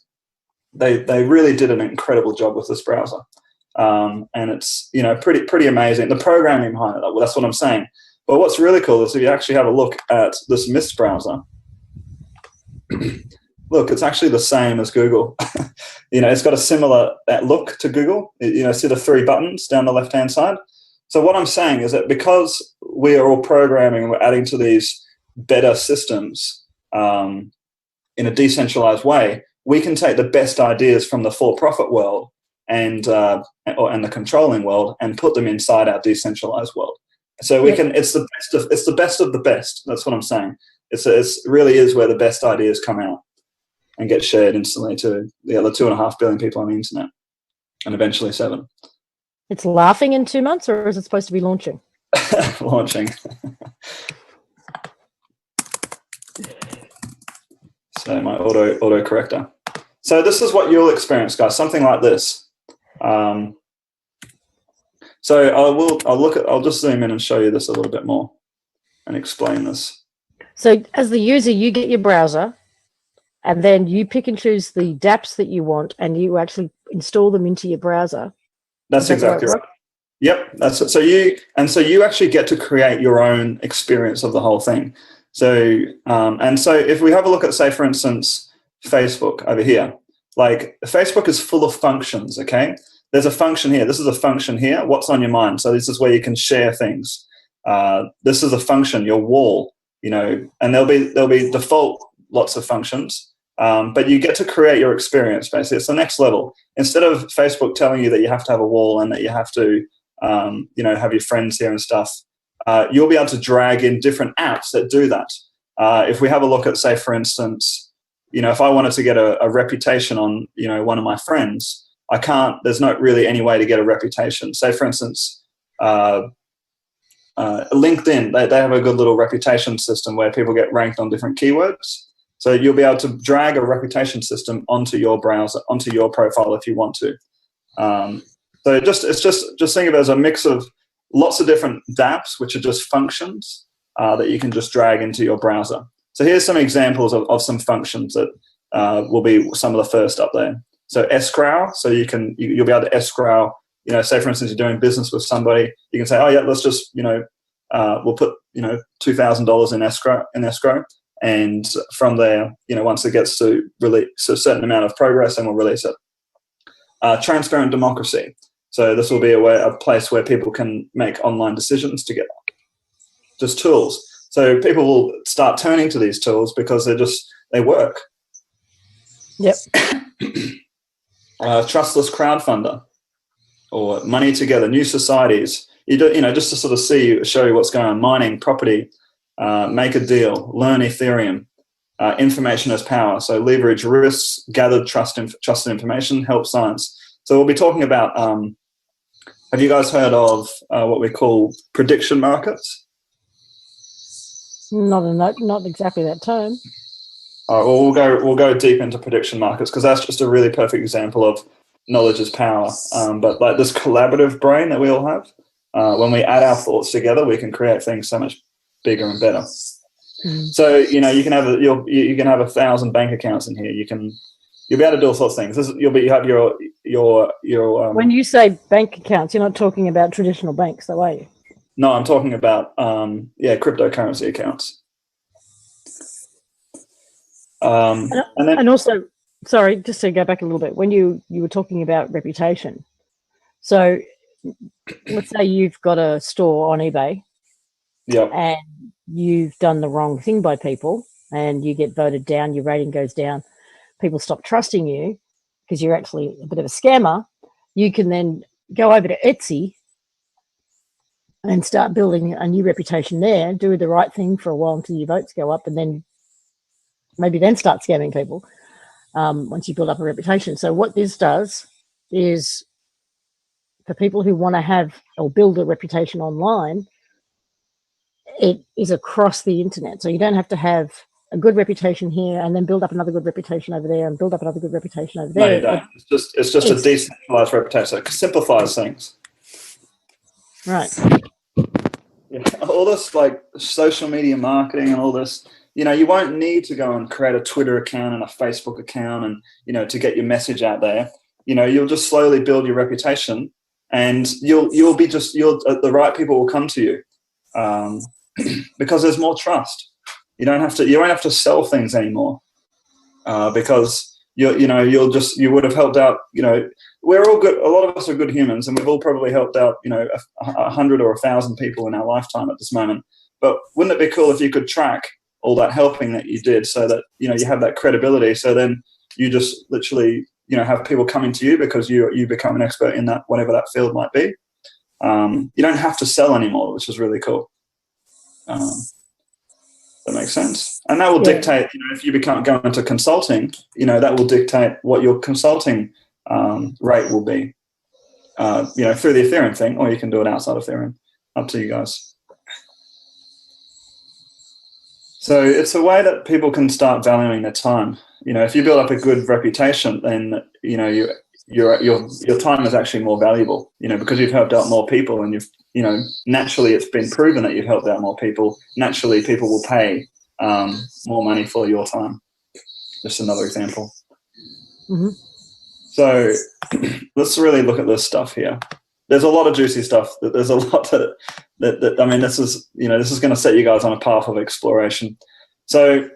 they really did an incredible job with this browser, and it's pretty amazing. The programming behind it, well, that's what I'm saying. But what's really cool is if you actually have a look at this Mist browser, look, it's actually the same as Google. It's got a similar look to Google. See the 3 buttons down the left-hand side? So what I'm saying is that because we are all programming and we're adding to these better systems in a decentralized way, we can take the best ideas from the for-profit world and the controlling world and put them inside our decentralized world. So we can. It's the best of the best. That's what I'm saying. It really is where the best ideas come out and get shared instantly to the other 2.5 billion people on the internet, and eventually 7. It's laughing in 2 months, or is it supposed to be launching? Launching. So my auto corrector. So this is what you'll experience, guys. Something like this. So I'll just zoom in and show you this a little bit more and explain this. So as the user, you get your browser, and then you pick and choose the dApps that you want, and you actually install them into your browser. That's exactly right. Yep, that's it. So you actually get to create your own experience of the whole thing. So so if we have a look at, say, for instance, Facebook over here, like Facebook is full of functions. Okay. There's a function here. This is a function here. What's on your mind? So this is where you can share things. This is a function, your wall, and there'll be default lots of functions, but you get to create your experience. Basically, it's the next level. Instead of Facebook telling you that you have to have a wall and that you have to, have your friends here and stuff, you'll be able to drag in different apps that do that. If we have a look at, say, for instance, if I wanted to get a reputation on, one of my friends, I can't. There's not really any way to get a reputation. Say, for instance, LinkedIn, they have a good little reputation system where people get ranked on different keywords. So you'll be able to drag a reputation system onto your browser, onto your profile if you want to. So just think of it as a mix of lots of different dApps, which are just functions that you can just drag into your browser. So here's some examples of some functions that will be some of the first up there. So escrow, so you'll be able to escrow, say for instance, you're doing business with somebody, you can say, oh yeah, let's just, we'll put, $2,000 in escrow. And from there, once it gets to release a certain amount of progress, then we'll release it. Transparent democracy. So this will be a place where people can make online decisions together. Just tools. So people will start turning to these tools because they work. Yep. Trustless crowdfunder, or money together, new societies. Just to sort of show you what's going on. Mining, property, make a deal, learn Ethereum, information as power. So leverage risks, gather trusted information, help science. So we'll be talking about. Have you guys heard of what we call prediction markets? Not exactly that term. Well, we'll go deep into prediction markets because that's just a really perfect example of knowledge is power. But like this collaborative brain that we all have, when we add our thoughts together, we can create things so much bigger and better. So you can have you can have 1,000 bank accounts in here. You'll be able to do all sorts of things. You have your. When you say bank accounts, you're not talking about traditional banks, though, are you? No, I'm talking about cryptocurrency accounts. And also, sorry, just to go back a little bit, when you were talking about reputation. So let's say you've got a store on eBay, and you've done the wrong thing by people, and you get voted down, your rating goes down, people stop trusting you because you're actually a bit of a scammer. You can then go over to Etsy and start building a new reputation there, do the right thing for a while until your votes go up, and then maybe start scamming people once you build up a reputation. So what this does is, for people who want to have or build a reputation online, it is across the internet. So you don't have to have a good reputation here and then build up another good reputation over there and build up another good reputation over there. No, you don't. It's just a decentralized reputation. It simplifies things. Right. Yeah. All this like social media marketing and all this, you won't need to go and create a Twitter account and a Facebook account and, to get your message out there. You'll just slowly build your reputation, and the right people will come to you because there's more trust. You won't have to sell things anymore because you would have helped out. We're all good. A lot of us are good humans, and we've all probably helped out 100 or 1,000 people in our lifetime at this moment. But wouldn't it be cool if you could track all that helping that you did, so that you have that credibility? So then you just literally have people coming to you because you become an expert in that, whatever that field might be. You don't have to sell anymore, which is really cool. That makes sense. And that will dictate, if you go into consulting, that will dictate what your consulting rate will be, through the Ethereum thing, or you can do it outside of Ethereum. Up to you guys. So it's a way that people can start valuing their time. If you build up a good reputation, then, your time is actually more valuable, because you've helped out more people, and naturally it's been proven that you've helped out more people. Naturally, people will pay more money for your time. Just another example. Mm-hmm. So let's really look at this stuff here. There's a lot of juicy stuff. There's a lot that I mean, this is going to set you guys on a path of exploration. So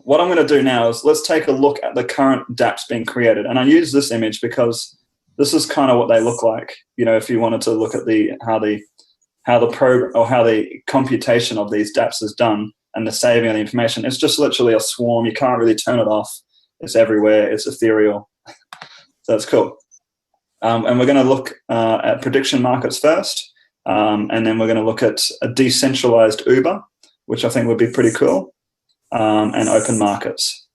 what I'm going to do now is let's take a look at the current dApps being created. And I use this image because this is kind of what they look like. If you wanted to look at how the program or how the computation of these dApps is done and the saving of the information, it's just literally a swarm. You can't really turn it off. It's everywhere. It's ethereal. So that's cool. And we're going to look at prediction markets first. And then we're going to look at a decentralized Uber, which I think would be pretty cool, and open markets.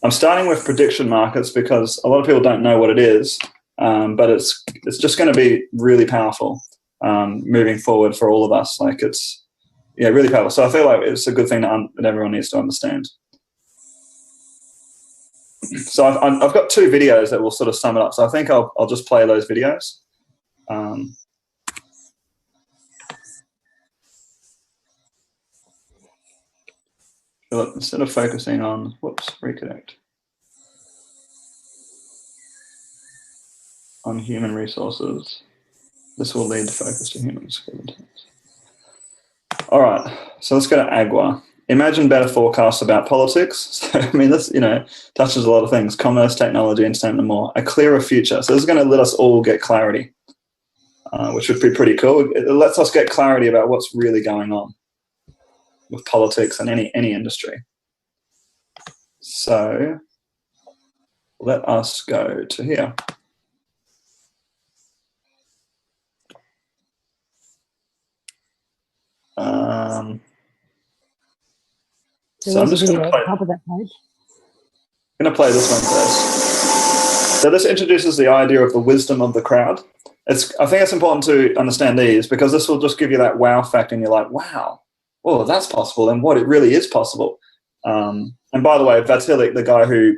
I'm starting with prediction markets because a lot of people don't know what it is, but it's just going to be really powerful moving forward for all of us. Like it's really powerful. So I feel like it's a good thing that everyone needs to understand. So I've got 2 videos that will sort of sum it up. So I think I'll just play those videos. Instead of focusing on, reconnect, on human resources, this will lead to focus to humans. All right, so let's go to Agua. Imagine better forecasts about politics. So, I mean, this, touches a lot of things: commerce, technology, entertainment, and more. A clearer future. So this is going to let us all get clarity, which would be pretty cool. It lets us get clarity about what's really going on with politics and any industry. So let us go to here. So I'm just going to play this one first. So this introduces the idea of the wisdom of the crowd. I think it's important to understand these because this will just give you that wow factor, and you're like, wow, oh, that's possible, and what it really is possible. And by the way, Vitalik, the guy who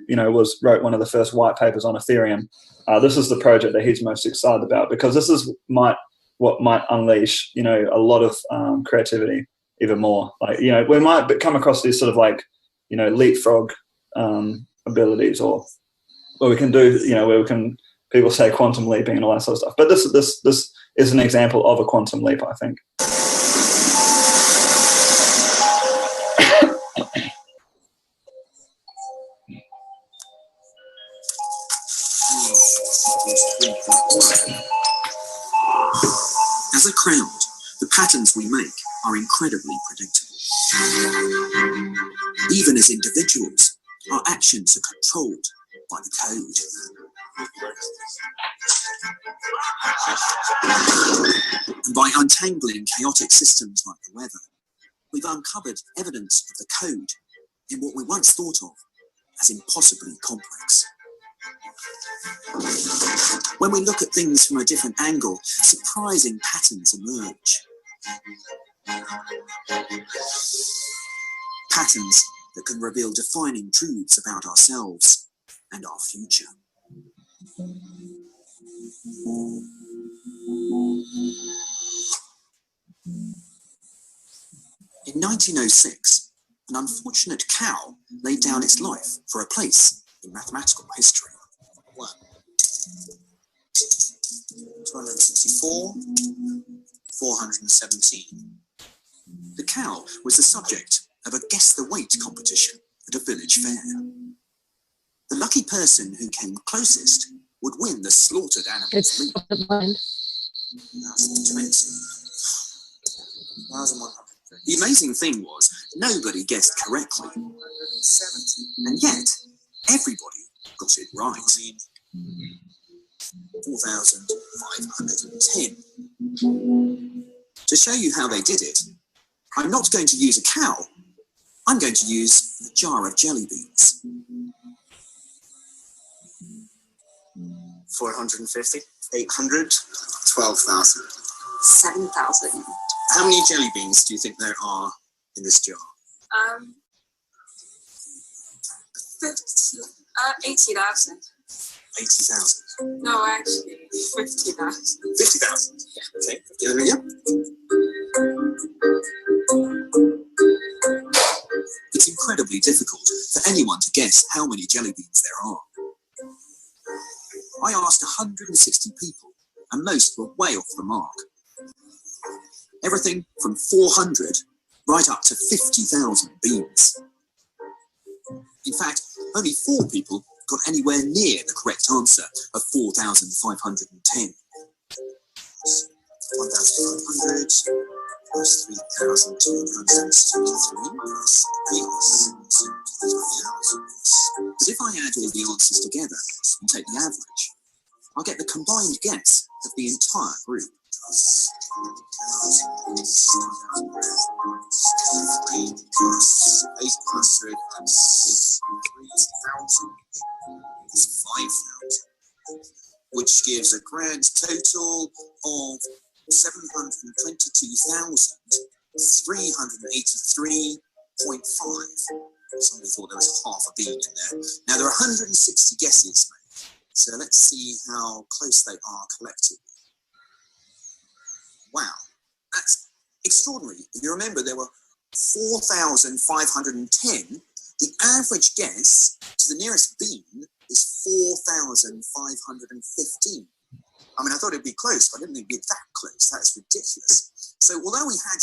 wrote one of the first white papers on Ethereum, this is the project that he's most excited about, because this is what might unleash a lot of creativity even more. Like we might come across these sort of like leapfrog abilities, or where we can do where we can, people say quantum leaping and all that sort of stuff. But this is an example of a quantum leap, I think. As a crowd, the patterns we make are incredibly predictable. Even as individuals, our actions are controlled by the code. And by untangling chaotic systems like the weather, we've uncovered evidence of the code in what we once thought of as impossibly complex. When we look at things from a different angle, surprising patterns emerge. Patterns that can reveal defining truths about ourselves and our future. In 1906, an unfortunate cow laid down its life for a place in mathematical history. 264, 417. The cow was the subject of a guess the weight competition at a village fair. The lucky person who came closest would win the slaughtered animal's It's meat. 20. 1,100. The amazing thing was, nobody guessed correctly. 70. And yet, everybody got it right. 4,510. To show you how they did it, I'm not going to use a cow. I'm going to use a jar of jelly beans. 450, 800, 12,000. 7,000. How many jelly beans do you think there are in this jar? 80,000. 80,000. No, actually, 50,000. 50,000. Yeah. Okay. Yeah. It's incredibly difficult for anyone to guess how many jelly beans there are. I asked 160 people, and most were way off the mark. Everything from 400 right up to 50,000 beans. In fact, only 4 people got anywhere near the correct answer of 4,510. 1,500 plus 3,273 plus 8,000. But if I add all the answers together and take the average, I'll get the combined guess of the entire group. 5,000, which gives a grand total of 722,383.5. Somebody thought there was half a bean in there. Now there are 160 guesses made, so let's see how close they are collectively. Wow, that's extraordinary. If you remember, there were 4,510. The average guess to the nearest bean is 4,515. I mean, I thought it'd be close, but I didn't think it'd be that close. That's ridiculous. So although we had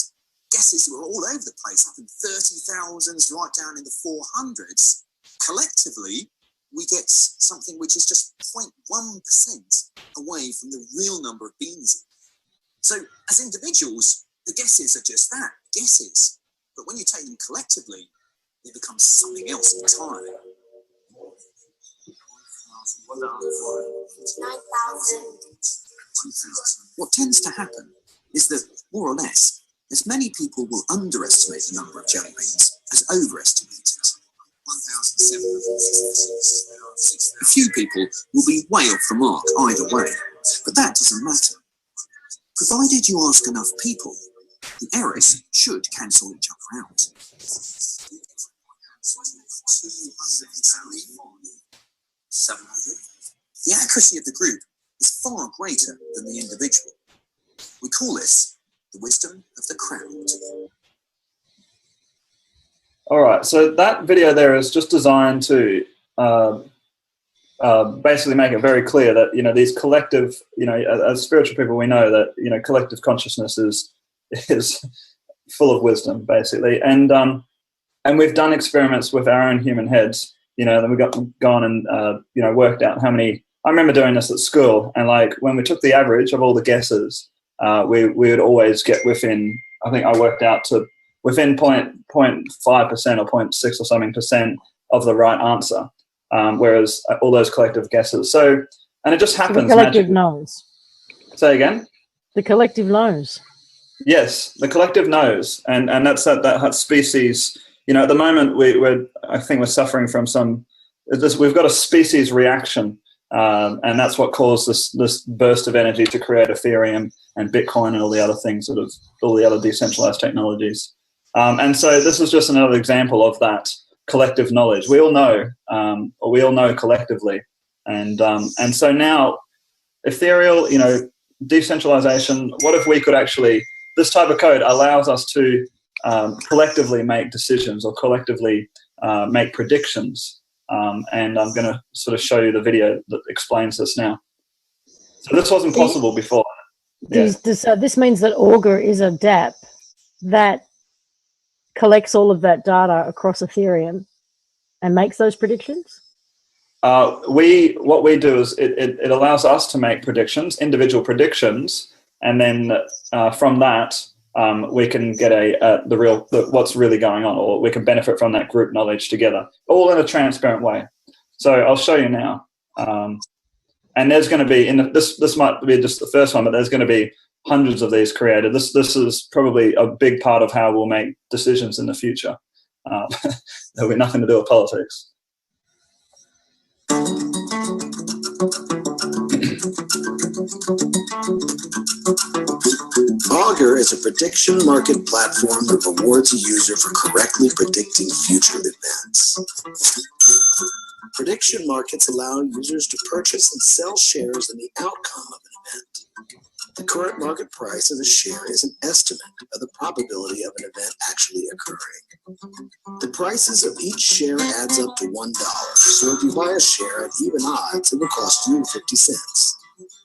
guesses that were all over the place, up in 30,000s, right down in the 400s, collectively, we get something which is just 0.1% away from the real number of beans. So as individuals, the guesses are just that, guesses. But when you take them collectively, it becomes something else entirely. 9,000. What tends to happen is that, more or less, as many people will underestimate the number of jelly beans as overestimate it. 1,766. A few people will be way off the mark either way, but that doesn't matter. Provided you ask enough people, the errors should cancel each other out. 700. The accuracy of the group is far greater than the individual. We call this the wisdom of the crowd. All right, so that video there is just designed to basically make it very clear that, you know, these collective, you know, as spiritual people, we know that, you know, collective consciousness is full of wisdom, basically, and we've done experiments with our own human heads, you know, then we gone and you know, worked out how many. I remember doing this at school, and like when we took the average of all the guesses, we would always get within. I think I worked out to within 0.5% or 0.6 or something percent of the right answer, whereas all those collective guesses. So, and it just happens. The collective knows. Say again. The collective knows. Yes, the collective knows, and that's that species. You know, at the moment I think we're suffering from we've got a species reaction, and that's what caused this burst of energy to create Ethereum and Bitcoin and all the other things, sort of all the other decentralized technologies. And so this is just another example of that collective knowledge. We all know, or we all know collectively, and so now ethereal, you know, decentralization. What if we could actually? This type of code allows us to collectively make decisions or collectively make predictions. And I'm going to sort of show you the video that explains this now. So this wasn't possible before. Yeah. This means that Augur is a dApp that collects all of that data across Ethereum and makes those predictions? What we do is it allows us to make predictions, individual predictions, and then from that we can get what's really going on, or we can benefit from that group knowledge together, all in a transparent way. So I'll show you now. And there's going to be this might be just the first one, but there's going to be hundreds of these created. This is probably a big part of how we'll make decisions in the future. There'll be nothing to do with politics. Augur is a prediction market platform that rewards a user for correctly predicting future events. Prediction markets allow users to purchase and sell shares in the outcome of an event. The current market price of a share is an estimate of the probability of an event actually occurring. The prices of each share adds up to $1, so if you buy a share at even odds, it will cost you 50 cents.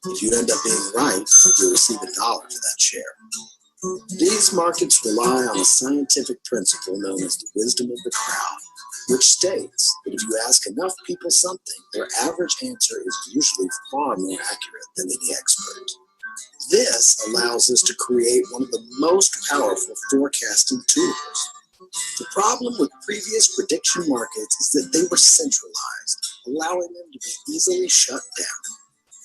If you end up being right, you'll receive $1 for that share. These markets rely on a scientific principle known as the wisdom of the crowd, which states that if you ask enough people something, their average answer is usually far more accurate than any expert. This allows us to create one of the most powerful forecasting tools. The problem with previous prediction markets is that they were centralized, allowing them to be easily shut down.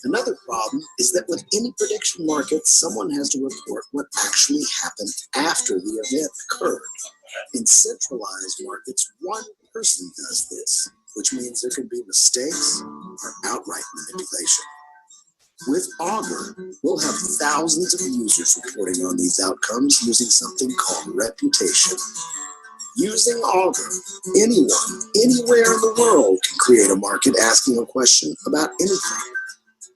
Another problem is that with any prediction market, someone has to report what actually happened after the event occurred. In centralized markets, one person does this, which means there can be mistakes or outright manipulation. With Augur, we'll have thousands of users reporting on these outcomes using something called reputation. Using Augur, anyone, anywhere in the world can create a market asking a question about anything.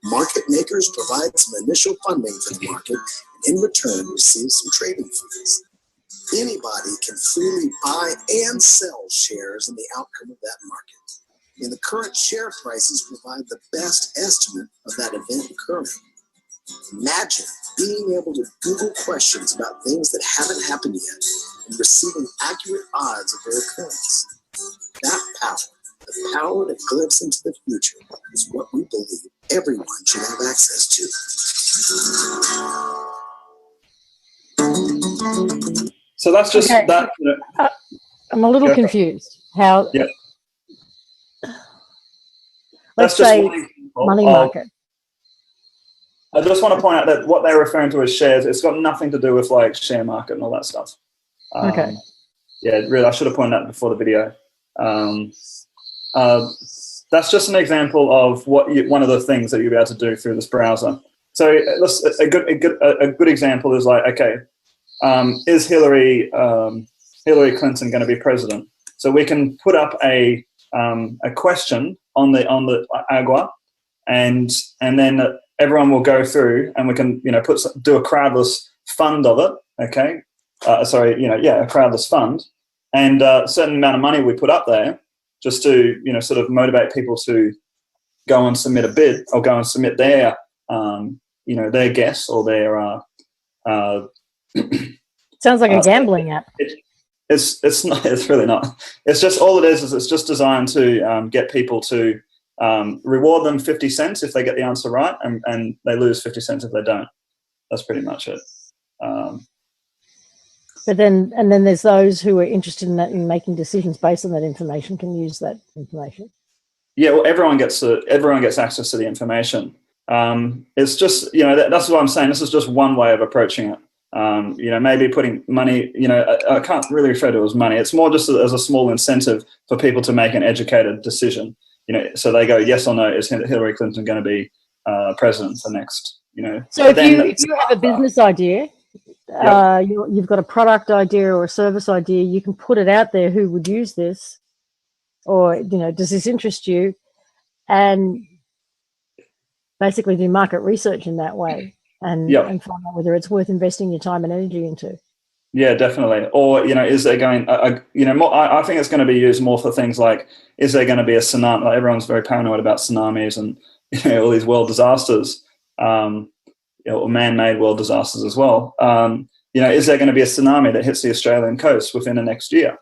Market makers provide some initial funding for the market and in return receive some trading fees. Anybody can freely buy and sell shares in the outcome of that market. And the current share prices provide the best estimate of that event occurring. Imagine being able to Google questions about things that haven't happened yet and receiving accurate odds of their occurrence. That power, the power to glimpse into the future, is what we believe everyone should have access to. So that's just okay. that. I'm a little confused. How? Yeah. Let's say money market. I just want to point out that what they're referring to as shares, it's got nothing to do with like share market and all that stuff. Okay. Yeah, really, I should have pointed that before the video. That's just an example of one of the things that you'll be able to do through this browser. So a good example is like, okay, is Hillary Clinton going to be president? So we can put up a question on the Agua, and then everyone will go through, and we can do a crowdless fund of it. Okay, a crowdless fund, and a certain amount of money we put up there just to sort of motivate people to go and submit a bid or go and submit their their guess or their sounds like a gambling app. It's not. It's really not. It's just all it is it's just designed to get people to reward them 50 cents if they get the answer right, and they lose 50 cents if they don't. That's pretty much it. But then there's those who are interested in that, in making decisions based on that information, can use that information. Yeah, well, everyone gets access to the information. It's just that's what I'm saying. This is just one way of approaching it. Maybe putting money. I can't really refer to it as money. It's more just as a small incentive for people to make an educated decision. So they go yes or no. Is Hillary Clinton going to be president for next? So if you have a business idea. Yep. You've got a product idea or a service idea, you can put it out there, who would use this, or does this interest you, and basically do market research in that way, and find out whether it's worth investing your time and energy into. Yeah, definitely. Or is there going more, I think it's going to be used more for things like, is there going to be a tsunami? Like, everyone's very paranoid about tsunamis and all these world disasters, or man-made world disasters as well. Is there going to be a tsunami that hits the Australian coast within the next year?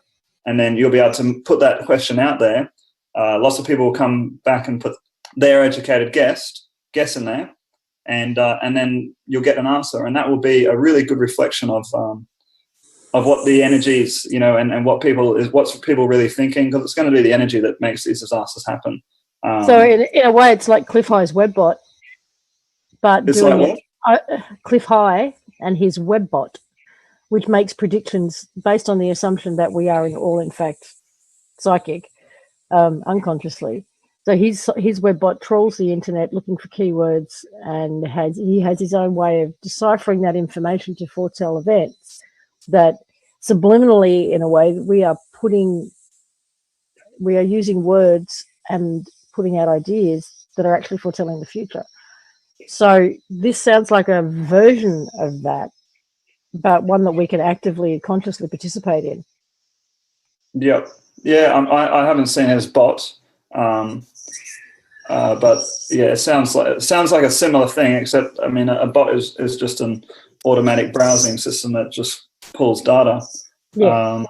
And then you'll be able to put that question out there. Lots of people will come back and put their educated guess in there, and then you'll get an answer, and that will be a really good reflection of what the energy is, and what's people really thinking, because it's going to be the energy that makes these disasters happen. So in a way, it's like Cliff High's webbot, but doing it. Cliff High and his webbot, which makes predictions based on the assumption that we are all in fact psychic, unconsciously. So his webbot trawls the internet looking for keywords, and he has his own way of deciphering that information to foretell events that subliminally, in a way, we are using words and putting out ideas that are actually foretelling the future. So this sounds like a version of that, but one that we can actively, consciously participate in. Yep. Yeah, I haven't seen his bot, but yeah, it sounds like a similar thing, except a bot is just an automatic browsing system that just pulls data. Yeah.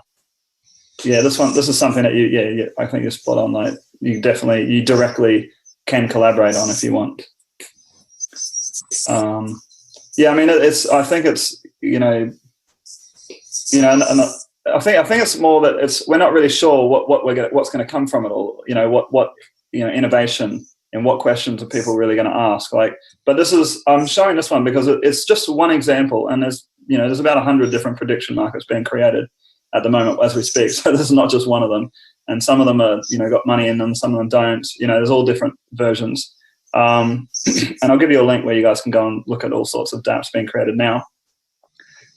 This is something that I think you're spot on. Like, you directly can collaborate on if you want. I think it's I think it's more that we're not really sure what's going to come from it all. What innovation and what questions are people really going to ask? But I'm showing this one because it's just one example, and there's about 100 different prediction markets being created at the moment as we speak. So this is not just one of them, and some of them are got money in them, some of them don't. There's all different versions. And I'll give you a link where you guys can go and look at all sorts of dApps being created now.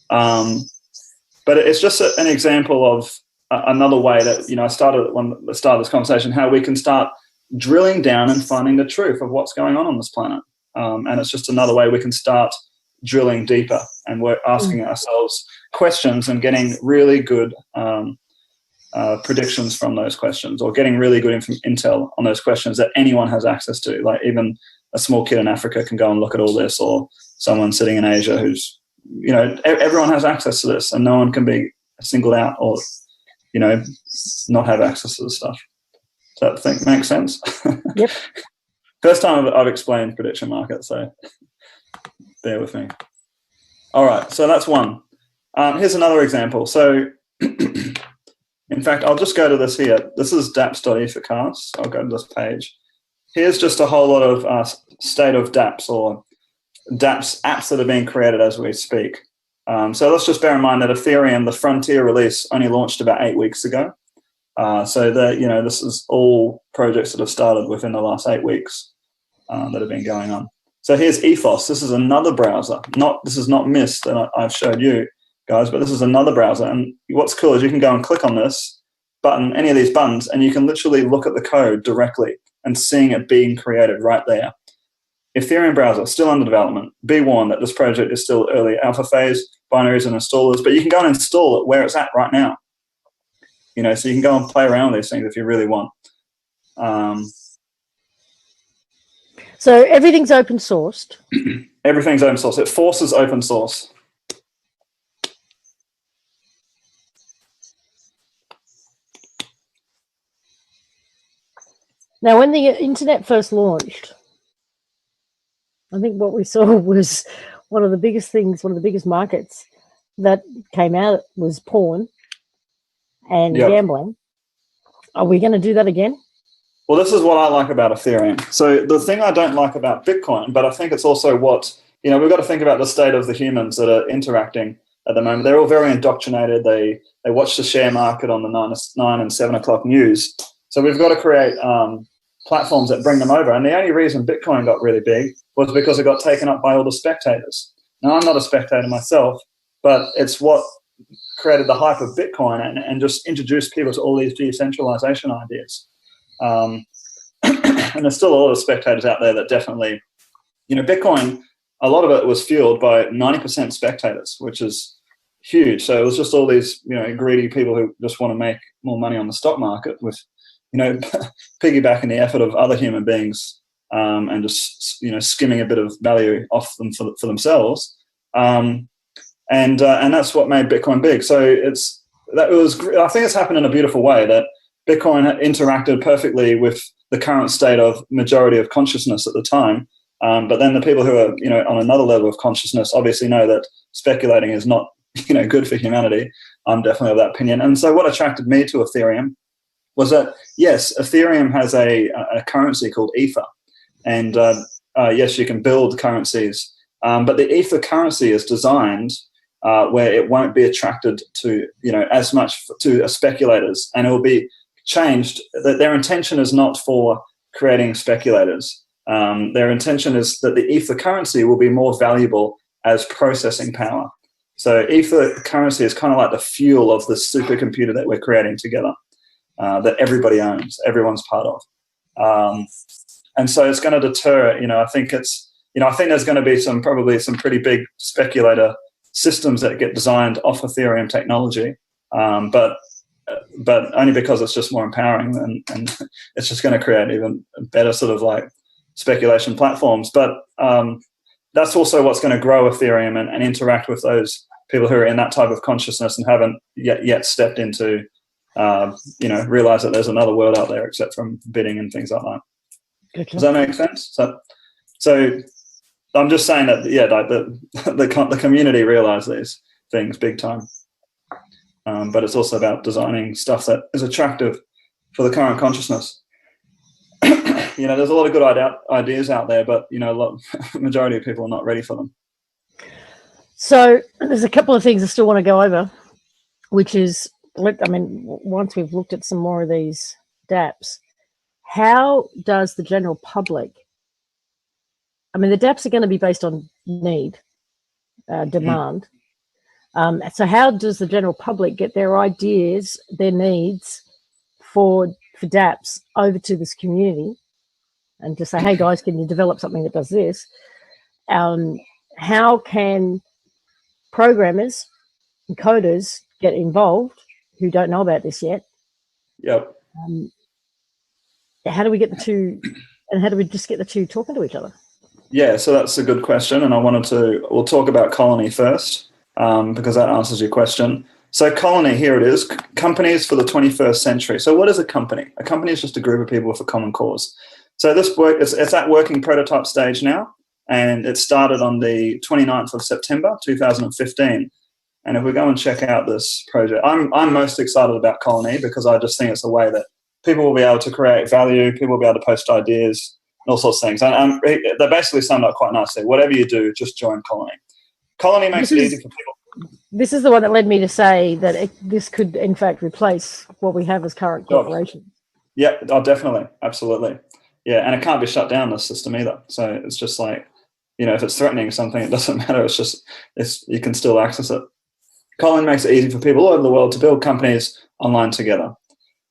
But it's just an example of another way that I started at the start of this conversation, how we can start drilling down and finding the truth of what's going on this planet. And it's just another way we can start drilling deeper, and we're asking ourselves questions and getting really good predictions from those questions, or getting really good intel on those questions that anyone has access to. Like, even a small kid in Africa can go and look at all this, or someone sitting in Asia who's, everyone has access to this, and no one can be singled out or, not have access to this stuff. Does that make sense? Yep. First time I've explained prediction markets, so bear with me. All right, so that's one. Here's another example. So, in fact, I'll just go to this here. This is dapps.effortcast. I'll go to this page. Here's just a whole lot of state of dApps, or dApps apps that are being created as we speak. So let's just bear in mind that Ethereum, the Frontier release, only launched about 8 weeks ago. So this is all projects that have started within the last 8 weeks that have been going on. So here's Ethos. This is another browser. This is not Mist that I've showed you guys, but this is another browser. And what's cool is you can go and click on this, button, any of these buttons, and you can literally look at the code directly and seeing it being created right there. Ethereum browser, still under development. Be warned that this project is still early alpha phase, binaries and installers, but you can go and install it where it's at right now. You know, so you can go and play around with these things if you really want. So everything's open sourced. Everything's open source. It forces open source. Now, when the internet first launched, I think what we saw was one of the biggest things, one of the biggest markets that came out was porn and gambling. Are we going to do that again? Well, this is what I like about Ethereum. So the thing I don't like about Bitcoin, but I think it's also what, you know, we've got to think about the state of the humans that are interacting at the moment. They're all very indoctrinated. They watch the share market on the 9 and 7 o'clock news. So we've got to create platforms that bring them over. And the only reason Bitcoin got really big was because it got taken up by all the spectators. Now, I'm not a spectator myself, but it's what created the hype of Bitcoin and just introduced people to all these decentralization ideas. And there's still a lot of spectators out there that definitely, you know, Bitcoin, a lot of it was fueled by 90% spectators, which is huge. So it was just all these, you know, greedy people who just want to make more money on the stock market with, you know, piggybacking the effort of other human beings and just, you know, skimming a bit of value off them for themselves. And that's what made Bitcoin big. So I think it's happened in a beautiful way that Bitcoin interacted perfectly with the current state of majority of consciousness at the time. But then the people who are, you know, on another level of consciousness obviously know that speculating is not, you know, good for humanity. I'm definitely of that opinion. And so what attracted me to Ethereum was that, yes, Ethereum has a currency called Ether. And yes, you can build currencies. But the Ether currency is designed where it won't be attracted to, you know, as much to speculators. And it will be changed. That their intention is not for creating speculators. Their intention is that the Ether currency will be more valuable as processing power. So Ether currency is kind of like the fuel of the supercomputer that we're creating together, that everybody owns, everyone's part of. And so it's going to deter, you know, I think there's going to be probably some pretty big speculator systems that get designed off Ethereum technology, but only because it's just more empowering and it's just going to create even better sort of like speculation platforms. But that's also what's going to grow Ethereum and interact with those people who are in that type of consciousness and haven't yet stepped into, you know, realize that there's another world out there except from bidding and things like that. Gotcha. Does that make sense? So I'm just saying that, yeah, like the community realize these things big time. But it's also about designing stuff that is attractive for the current consciousness. You know, there's a lot of good ideas out there, but, you know, majority of people are not ready for them. So there's a couple of things I still want to go over, which is, I mean, once we've looked at some more of these dApps, how does the general public, I mean, the dApps are going to be based on need, demand. So how does the general public get their ideas, their needs for dApps over to this community and to say, hey guys, can you develop something that does this? How can programmers and coders get involved who don't know about this yet? Yep. How do we get the two, and how do we just get the two talking to each other? Yeah, so that's a good question, and we'll talk about Colony first, because that answers your question. So Colony, here it is, companies for the 21st century. So what is a company? A company is just a group of people with a common cause. So this work, it's at working prototype stage now, and it started on the 29th of September, 2015. And if we go and check out this project, I'm most excited about Colony because I just think it's a way that people will be able to create value, people will be able to post ideas, and all sorts of things. And they basically summed up quite nicely. Whatever you do, just join Colony. Colony makes it easy for people. This is the one that led me to say that this could, in fact, replace what we have as current corporations. Yeah, oh, definitely. Absolutely. Yeah, and it can't be shut down, this system either. So it's just like, you know, if it's threatening something, it doesn't matter. You can still access it. Colony makes it easy for people all over the world to build companies online together.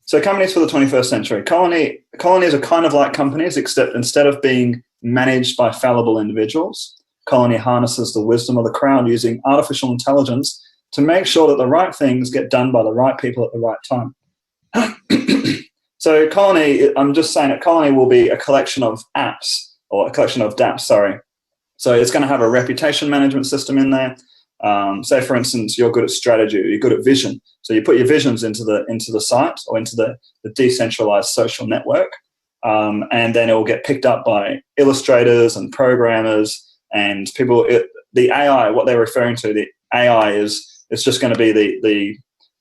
So companies for the 21st century. Colonies are kind of like companies, except instead of being managed by fallible individuals, Colony harnesses the wisdom of the crowd using artificial intelligence to make sure that the right things get done by the right people at the right time. So Colony, I'm just saying that Colony will be a collection of apps, or a collection of dApps, sorry. So it's going to have a reputation management system in there. Say, for instance, you're good at strategy, or you're good at vision. So you put your visions into the site, or into the decentralized social network, and then it will get picked up by illustrators and programmers and people. The AI, what they're referring to, the AI is just going to be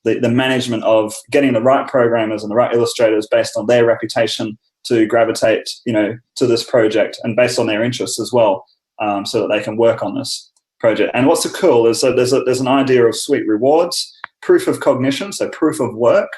the management of getting the right programmers and the right illustrators based on their reputation to gravitate, to this project, and based on their interests as well, so that they can work on this project. And what's so cool is that there's an idea of sweet rewards, proof of cognition, so proof of work.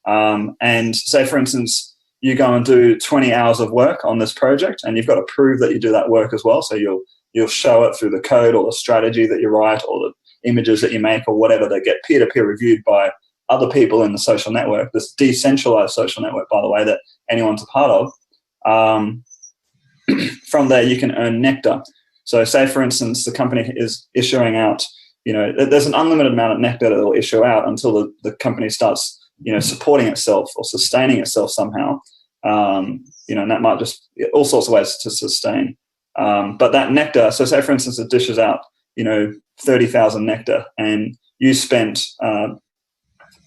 And say, for instance, you go and do 20 hours of work on this project, and you've got to prove that you do that work as well. So you'll show it through the code or the strategy that you write or the images that you make or whatever. They get peer-to-peer reviewed by other people in the social network, this decentralized social network, by the way, that anyone's a part of. From there, you can earn nectar. So say, for instance, the company is issuing out, there's an unlimited amount of nectar that it will issue out until the company starts, supporting itself or sustaining itself somehow. And that might just, all sorts of ways to sustain. But that nectar, so say, for instance, it dishes out, 30,000 nectar, and you spent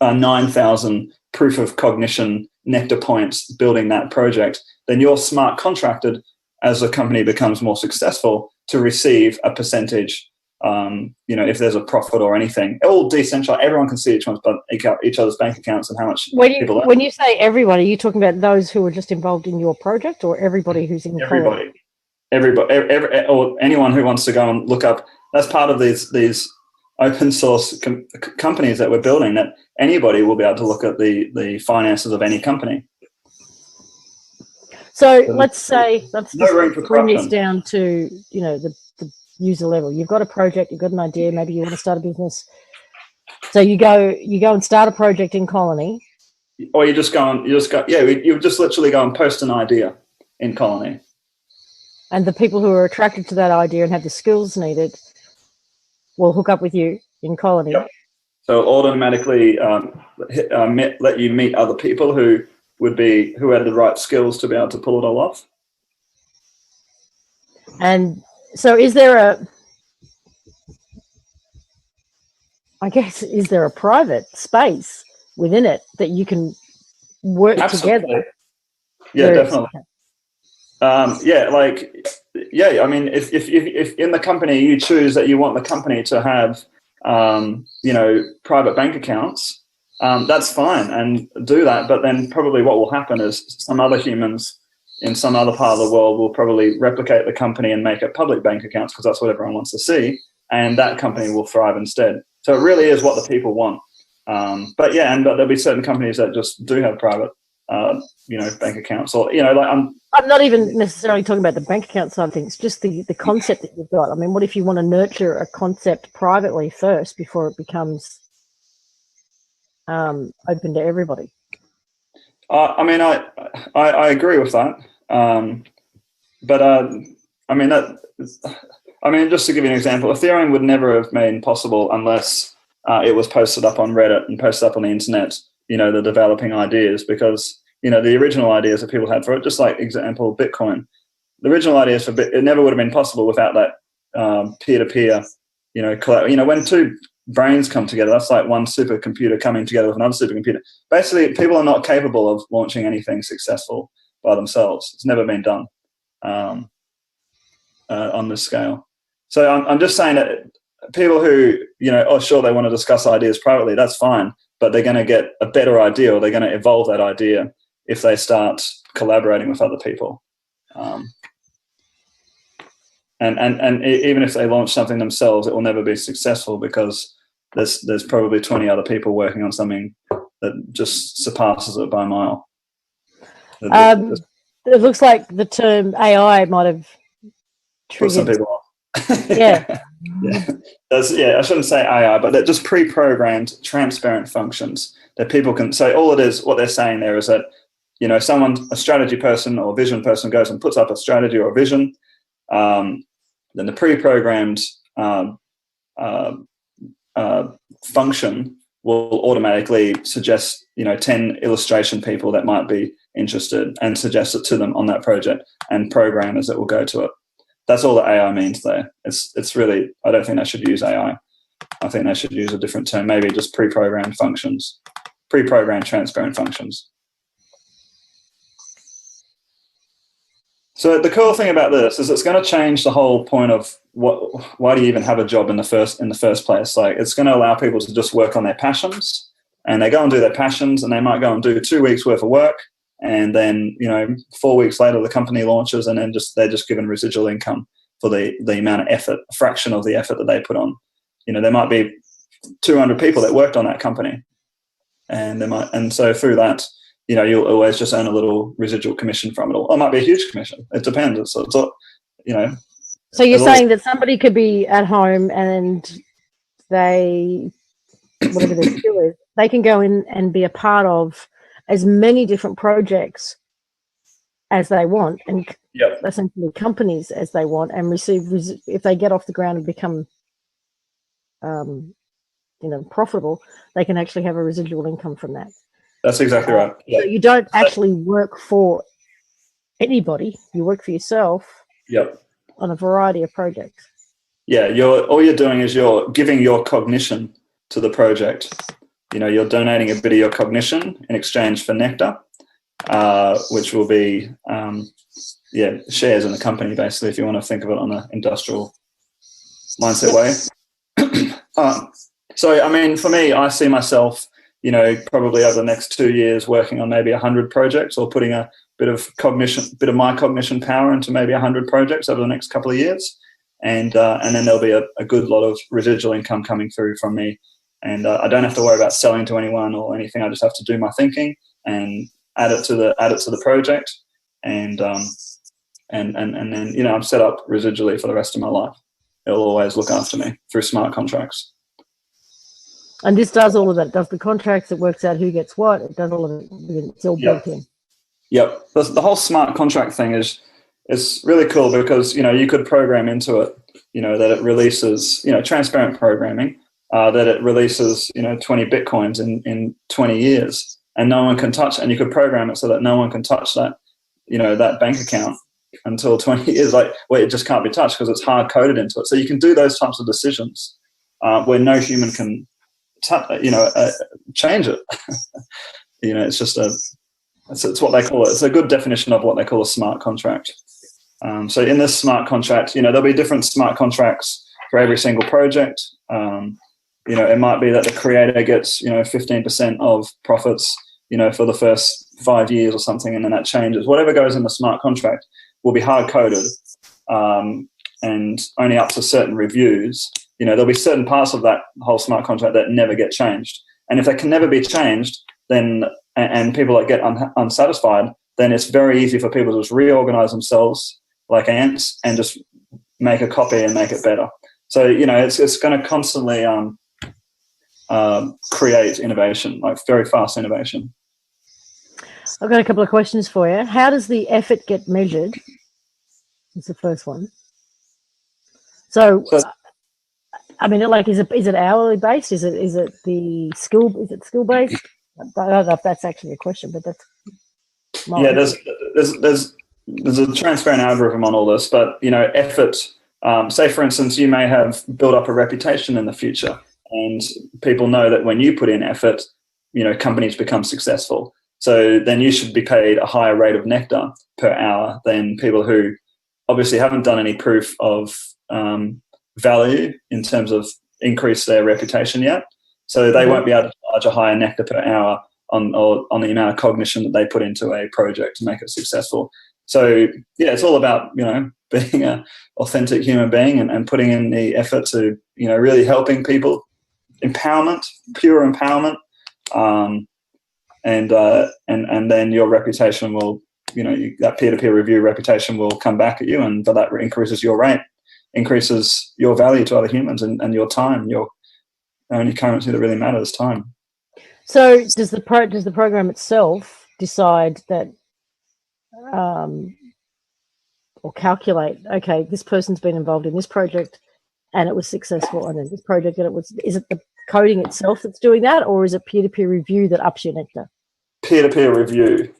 9,000 proof of cognition nectar points building that project, then you're smart contracted as the company becomes more successful to receive a percentage, if there's a profit or anything. All decentralized, everyone can see each other's bank accounts and how much people earn. When you say everyone, are you talking about those who are just involved in your project, or everybody who's in Everybody, or anyone who wants to go and look up. That's part of these open source companies that we're building, that anybody will be able to look at the finances of any company. So let's just no bring this down to, the user level. You've got a project, you've got an idea, maybe you want to start a business. So you go and start a project in Colony. Or you just literally go and post an idea in Colony. And the people who are attracted to that idea and have the skills needed will hook up with you in Colony. Yep. So automatically let you meet other people who had the right skills to be able to pull it all off. And so is there a private space within it that you can work Absolutely. together? Yeah, definitely. I mean, if in the company you choose that you want the company to have, private bank accounts, that's fine, and do that. But then probably what will happen is some other humans in some other part of the world will probably replicate the company and make it public bank accounts, because that's what everyone wants to see, and that company will thrive instead. So it really is what the people want. But there'll be certain companies that just do have private, bank accounts, or I'm not even necessarily talking about the bank account side of things, just the concept that you've got. I mean, what if you want to nurture a concept privately first before it becomes open to everybody? I agree with that. Just to give you an example, Ethereum would never have been possible unless it was posted up on Reddit and posted up on the internet, the developing ideas, because the original ideas that people had for it, just like example Bitcoin, the original ideas for it never would have been possible without that peer-to-peer, when two brains come together, that's like one supercomputer coming together with another supercomputer. Basically, people are not capable of launching anything successful by themselves. It's never been done on this scale. So I'm just saying that people who, sure, they want to discuss ideas privately, that's fine, but they're going to get a better idea, or they're going to evolve that idea if they start collaborating with other people. And even if they launch something themselves, it will never be successful, because there's probably 20 other people working on something that just surpasses it by a mile. It looks like the term AI might have triggered some people off. Yeah. I shouldn't say AI, but they're just pre-programmed, transparent functions that people can say, all it is, what they're saying there is that, you know, a strategy person or vision person goes and puts up a strategy or a vision, then the pre-programmed function will automatically suggest, you know, 10 illustration people that might be interested and suggest it to them on that project, and programmers that will go to it. That's all that AI means there. It's really, I don't think they should use AI. I think they should use a different term, maybe just pre-programmed functions, pre-programmed transparent functions. So the cool thing about this is it's going to change the whole point of why do you even have a job in the first place? Like, it's going to allow people to just work on their passions, and they go and do their passions, and they might go and do 2 weeks worth of work, and then, you know, 4 weeks later the company launches, and then they're just given residual income for the amount of effort, a fraction of the effort that they put on. You know, there might be 200 people that worked on that company, and so through that, you know, you'll always just earn a little residual commission from it all. Or it might be a huge commission. It depends. So it's all, you know. So you're saying that somebody could be at home and they, whatever their skill is, they can go in and be a part of as many different projects as they want, and essentially companies as they want, and receive, if they get off the ground and become, you know, profitable, they can actually have a residual income from that. That's exactly right. So you don't actually work for anybody; you work for yourself. Yep. On a variety of projects. Yeah, all you're doing is you're giving your cognition to the project. You know, you're donating a bit of your cognition in exchange for nectar, which will be shares in the company, basically, if you want to think of it on an industrial mindset way. So, I mean, for me, I see myself, you know, probably over the next 2 years working on maybe 100 projects, or putting a bit of my cognition power into maybe 100 projects over the next couple of years, and then there'll be a good lot of residual income coming through from me, and I don't have to worry about selling to anyone or anything. I just have to do my thinking and add it to the project, and then, you know, I'm set up residually for the rest of my life. It'll always look after me through smart contracts. And this does all of that. It does the contracts. It works out who gets what. It does all of it. It's all built in. Yep. The whole smart contract thing is really cool, because, you know, you could program into it, you know, that it releases, you know, transparent programming, that it releases, you know, 20 Bitcoins in 20 years, and no one can touch, and you could program it so that no one can touch that, you know, that bank account until 20 years, like, where it just can't be touched because it's hard coded into it. So you can do those types of decisions where no human can change it. You know, it's just it's what they call it. It's a good definition of what they call a smart contract. So in this smart contract, you know, there'll be different smart contracts for every single project. You know, it might be that the creator gets, you know, 15% of profits, you know, for the first 5 years or something, and then that changes. Whatever goes in the smart contract will be hard coded, and only up to certain reviews. You know, there'll be certain parts of that whole smart contract that never get changed. And if they can never be changed, then, and people that get unsatisfied, then it's very easy for people to just reorganize themselves like ants and just make a copy and make it better. So, you know, it's going to constantly create innovation, like very fast innovation. I've got a couple of questions for you. How does the effort get measured? That's the first one. So I mean, like, is it hourly based? Is it the skill? Is it skill based? I don't know if that's actually a question, but that's there's a transparent algorithm on all this. But, you know, effort. Say, for instance, you may have built up a reputation in the future, and people know that when you put in effort, you know, companies become successful. So then you should be paid a higher rate of nectar per hour than people who obviously haven't done any proof of value in terms of increase their reputation yet. So they won't be able to charge a higher nectar per hour on the amount of cognition that they put into a project to make it successful. So yeah, it's all about, you know, being an authentic human being and putting in the effort to, you know, really helping people. Empowerment, pure empowerment, and then your reputation will, you know, that peer-to-peer review reputation will come back at you, and that increases your rate, increases your value to other humans, and your time. Your only currency that really matters, time. So does the program itself decide that, or calculate, okay, this person's been involved in this project and it was successful, and then this project and it was, is it the coding itself that's doing that, or is it peer-to-peer review that ups your nectar? Peer-to-peer review.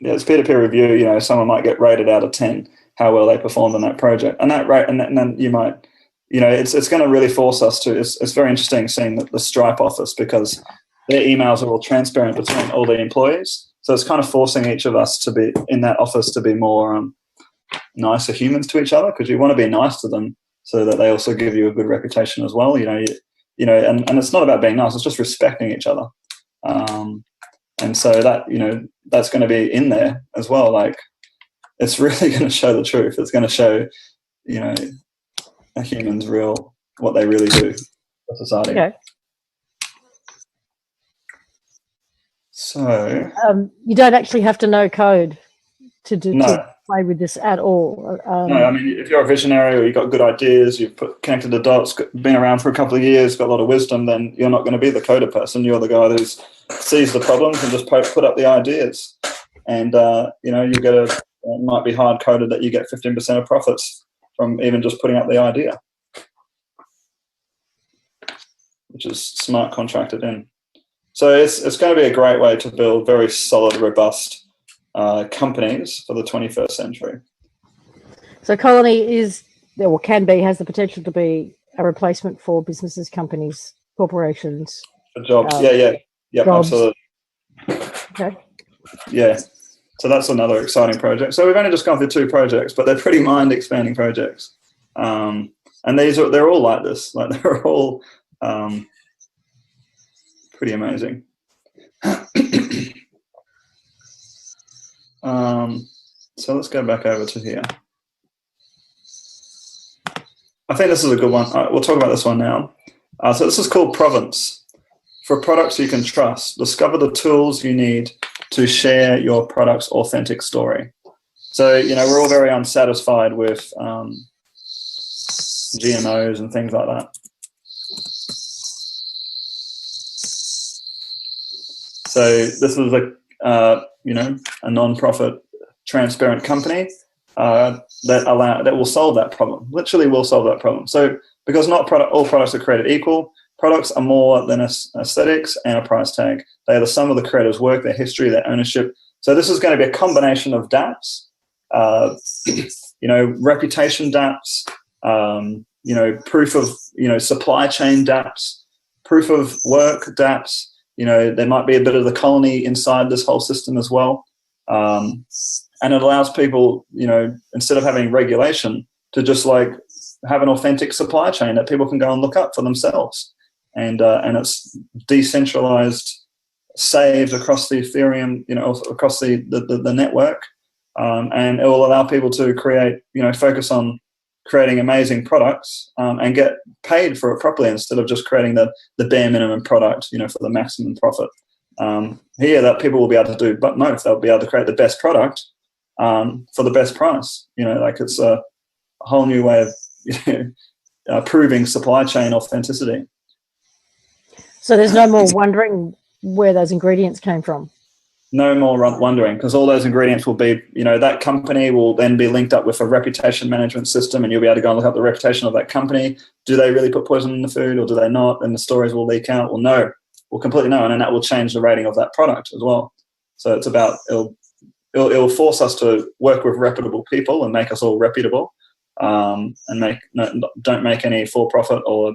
Yeah, it's peer-to-peer review. You know, someone might get rated out of 10 how well they performed on that project, and that rate, and then you might, you know, it's going to really force us to. It's very interesting seeing the Stripe office, because their emails are all transparent between all the employees. So it's kind of forcing each of us to be in that office to be more nicer humans to each other, because you want to be nice to them so that they also give you a good reputation as well. And it's not about being nice; it's just respecting each other. And so that, you know, that's going to be in there as well. Like, it's really going to show the truth. It's going to show, you know, a human's real, what they really do for society. Okay. So you don't actually have to know code to play with this at all. No, I mean, if you're a visionary or you've got good ideas, you've connected the dots, been around for a couple of years, got a lot of wisdom, then you're not going to be the coder person. You're the guy who sees the problems and just put up the ideas. And, you know, you get it might be hard coded that you get 15% of profits from even just putting up the idea, which is smart contracted in. So it's going to be a great way to build very solid, robust companies for the 21st century. So Colony is, or can be, has the potential to be a replacement for businesses, companies, corporations. For jobs, yeah, jobs. absolutely. Okay. Yeah, so that's another exciting project. So we've only just gone through 2 projects, but they're pretty mind-expanding projects. And they're all like this. Like, they're all pretty amazing. So let's go back over to here. I think this is a good one. We'll talk about this one now. So this is called Province. For products you can trust, discover the tools you need to share your product's authentic story. So, you know, we're all very unsatisfied with GMOs and things like that. So this is you know, a non-profit, transparent company that will solve that problem. Literally, will solve that problem. So, because not all products are created equal, products are more than aesthetics and a price tag. They are the sum of the creator's work, their history, their ownership. So this is going to be a combination of dApps, you know, reputation dApps, you know, proof of, you know, supply chain dApps, proof of work dApps. You know, there might be a bit of the colony inside this whole system as well. And it allows people, you know, instead of having regulation, to just like have an authentic supply chain that people can go and look up for themselves. And it's decentralized, saved across the Ethereum, you know, across the network. And it will allow people to create, you know, focus on creating amazing products and get paid for it properly, instead of just creating the bare minimum product, you know, for the maximum profit. Here, that people will be able to do but both. They'll be able to create the best product for the best price. You know, like, it's a whole new way of, you know, proving supply chain authenticity. So there's no more wondering where those ingredients came from. No more wondering, because all those ingredients will be, you know, that company will then be linked up with a reputation management system, and you'll be able to go and look up the reputation of that company. Do they really put poison in the food, or do they not? And the stories will leak out. We'll know. We'll completely know, and then that will change the rating of that product as well. So it's about, it'll force us to work with reputable people and make us all reputable, and don't make any for-profit or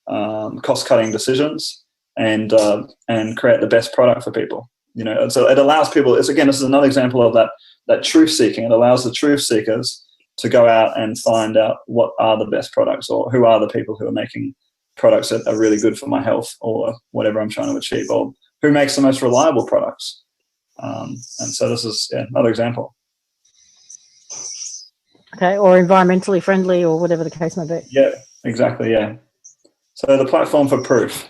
cost-cutting decisions, and create the best product for people. You know, and so it allows people. This is another example of that truth seeking. It allows the truth seekers to go out and find out what are the best products, or who are the people who are making products that are really good for my health, or whatever I'm trying to achieve, or who makes the most reliable products. And so this is another example. Okay, or environmentally friendly, or whatever the case may be. Yeah, exactly. Yeah. So the platform for proof.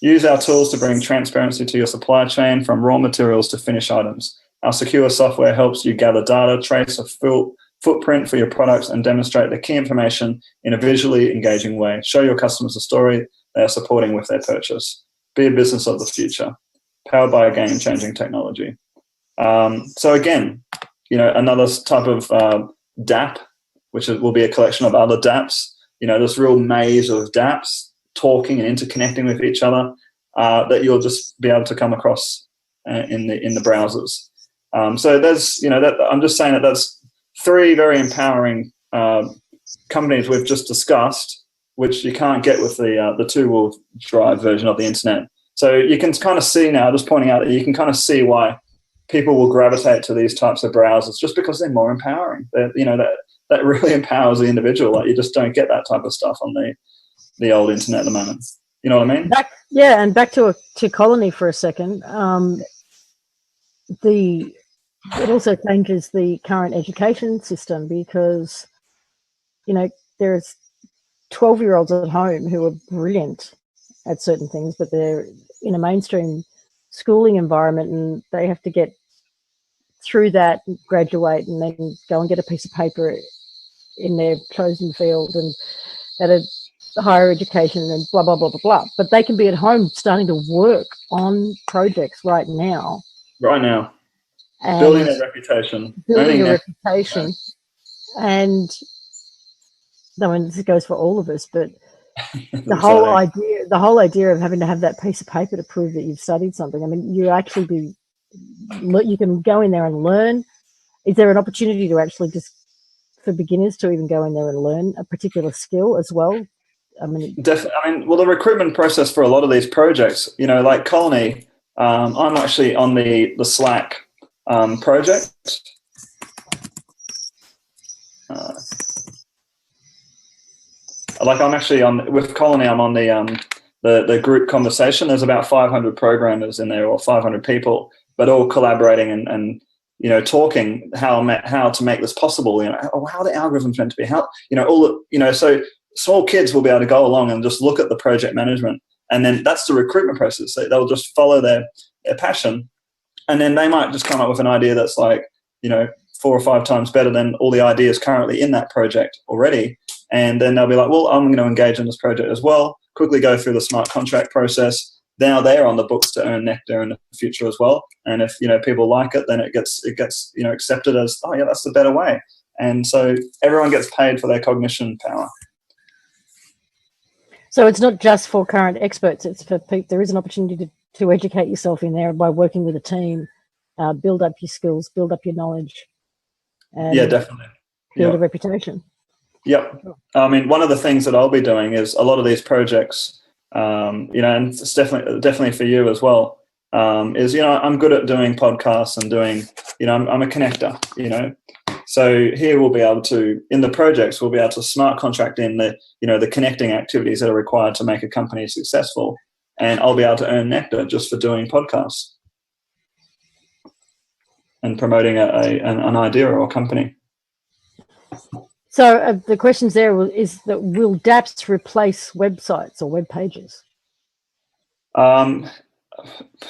Use our tools to bring transparency to your supply chain, from raw materials to finished items. Our secure software helps you gather data, trace a full footprint for your products, and demonstrate the key information in a visually engaging way. Show your customers the story they are supporting with their purchase. Be a business of the future. powered by a game-changing technology. So again, another type of DApp, which will be a collection of other dApps, this real maze of dApps talking and interconnecting with each other that you'll just be able to come across in the browsers. So there's, I'm just saying that that's 3 very empowering companies we've just discussed, which you can't get with the two-wheel drive version of the internet. So you can kind of see now, just pointing out that you can kind of see why people will gravitate to these types of browsers, just because they're more empowering. That really empowers the individual. Like, you just don't get that type of stuff on the old internet at the moment. You know what I mean? And back to Colony for a second. It also changes the current education system, because there's 12-year-olds at home who are brilliant at certain things, but they're in a mainstream schooling environment, and they have to get through that, graduate, and then go and get a piece of paper in their chosen field and at a higher education and blah, blah, blah, blah, blah. But they can be at home starting to work on projects right now. And building a reputation. And I mean, this goes for all of us, but the whole idea of having to have that piece of paper to prove that you've studied something. I mean, you can go in there and learn. Is there an opportunity to actually just, for beginners, to even go in there and learn a particular skill as well? I mean, definitely. Well, the recruitment process for a lot of these projects, like Colony, I'm actually on the Slack project. I'm actually with Colony. I'm on the group conversation. There's about 500 programmers in there, or 500 people, but all collaborating and talking how to make this possible. How the algorithm's meant to be. So small kids will be able to go along and just look at the project management, and then that's the recruitment process. So they'll just follow their passion, and then they might just come up with an idea that's 4 or 5 times better than all the ideas currently in that project already. And then they'll be like, well, I'm going to engage in this project as well, quickly go through the smart contract process. Now they're on the books to earn nectar in the future as well. And if, people like it, then it gets accepted as, oh yeah, that's the better way. And so everyone gets paid for their cognition power. So it's not just for current experts, it's for people. There is an opportunity to educate yourself in there by working with a team, build up your skills, build up your knowledge. And yeah, definitely. Build a reputation. Yep. I mean, one of the things that I'll be doing is a lot of these projects, and it's definitely for you as well, is, I'm good at doing podcasts and doing, I'm a connector, So here we'll be able to, in the projects, we'll be able to smart contract in the connecting activities that are required to make a company successful. And I'll be able to earn nectar just for doing podcasts and promoting an idea or a company. So the questions there is that will dApps replace websites or web pages?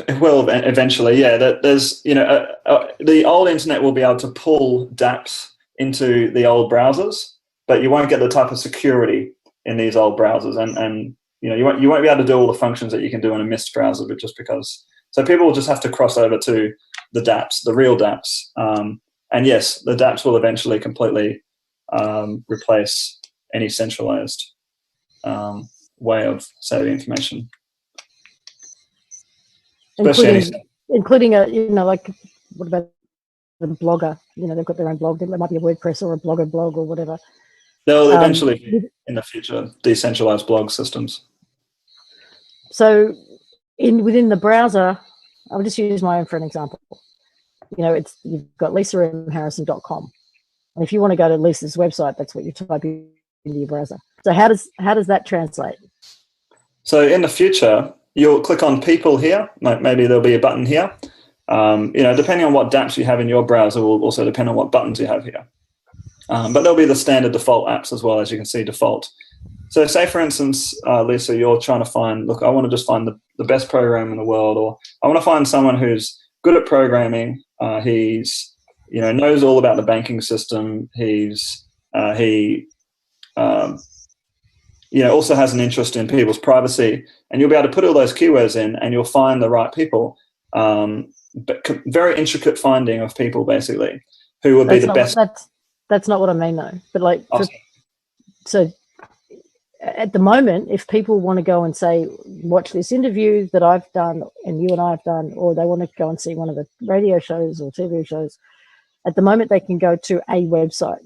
It will eventually, yeah. There's, the old internet will be able to pull dApps into the old browsers, but you won't get the type of security in these old browsers, and you won't be able to do all the functions that you can do in a Mist browser, but just because. So people will just have to cross over to the dApps, the real dApps, and yes, the dApps will eventually completely replace any centralized way of saving information. Including what about the blogger? They've got their own blog. There might be a WordPress or a Blogger blog or whatever. They'll eventually be, in the future, decentralized blog systems. So within the browser, I'll just use my own for an example. You've got lisaharrison.com. And if you want to go to Lisa's website, that's what you type into your browser. So how does that translate? So in the future, you'll click on people here. Maybe there'll be a button here. Depending on what dApps you have in your browser will also depend on what buttons you have here. But there'll be the standard default apps as well, as you can see, default. So say, for instance, Lisa, you're trying to find, I want to just find the best program in the world, or I want to find someone who's good at programming. He's knows all about the banking system. He also has an interest in people's privacy, and you'll be able to put all those keywords in, and you'll find the right people. but very intricate finding of people basically who would be the best. That's not what I mean though. But like, Awesome. so at the moment, if people want to go and say, watch this interview that I've done and you and I have done, or they want to go and see one of the radio shows or TV shows, at the moment they can go to a website,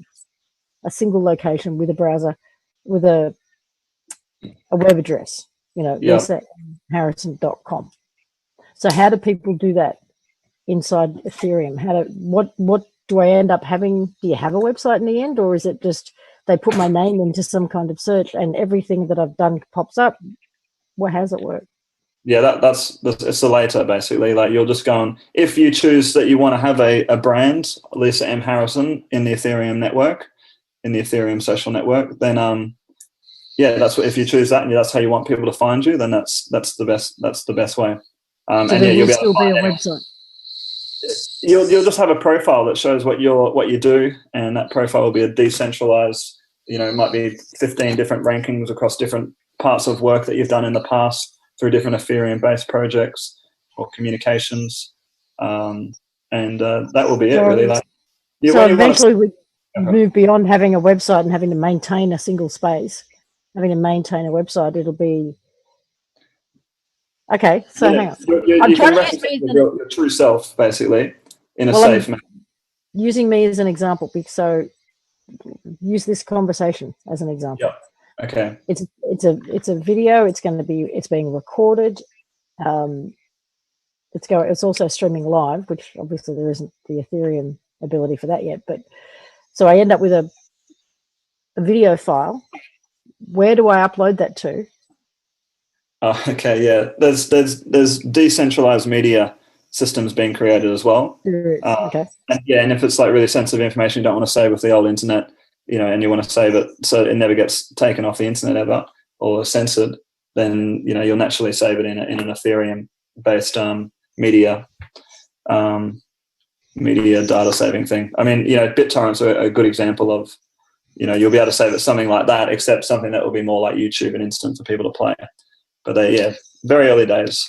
a single location with a browser, with a web address, harrison.com. So how do people do that inside Ethereum? What do I end up having? Do you have a website in the end, or is it just they put my name into some kind of search and everything that I've done pops up? How does it work? Yeah, it's the later basically. Like you'll just go on, if you choose that you want to have a brand, Lisa M. Harrison, in the Ethereum network, in the Ethereum social network, then that's what, if you choose that and that's how you want people to find you, then that's the best way. So there will still be a website. You'll just have a profile that shows what you do, and that profile will be a decentralized. It might be 15 different rankings across different parts of work that you've done in the past through different Ethereum-based projects or communications, and that will be it really. Like, so eventually we move beyond having a website and having to maintain a single space, having to maintain a website. It'll be okay. So hang on. You can represent your true self basically in a safe manner. Using me as an example, so use this conversation as an example. Yep. Okay. It's a video. It's being recorded. It's also streaming live, which obviously there isn't the Ethereum ability for that yet. But so I end up with a video file. Where do I upload that to? Okay. Yeah. There's decentralized media systems being created as well. Okay. And if it's like really sensitive information you don't want to save with the old internet, and you want to save it so it never gets taken off the internet ever or censored, then you'll naturally save it in an Ethereum-based media data saving thing. I mean, BitTorrents are a good example of, you'll be able to save it something like that, except something that will be more like YouTube and instant for people to play. But very early days.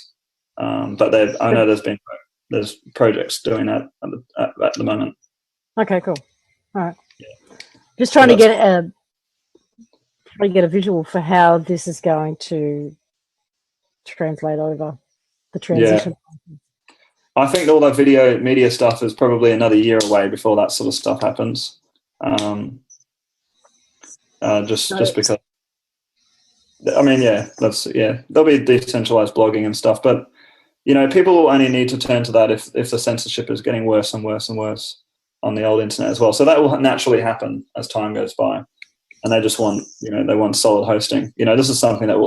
But I know there's projects doing that at the moment. Okay, cool. All right. Yeah. Just trying to get a visual for how this is going to translate over the transition. Yeah. I think all that video media stuff is probably another year away before that sort of stuff happens. Just because. I mean, there'll be decentralized blogging and stuff, but people will only need to turn to that if the censorship is getting worse and worse and worse on the old internet as well. So that will naturally happen as time goes by, and they just want they want solid hosting. This is something that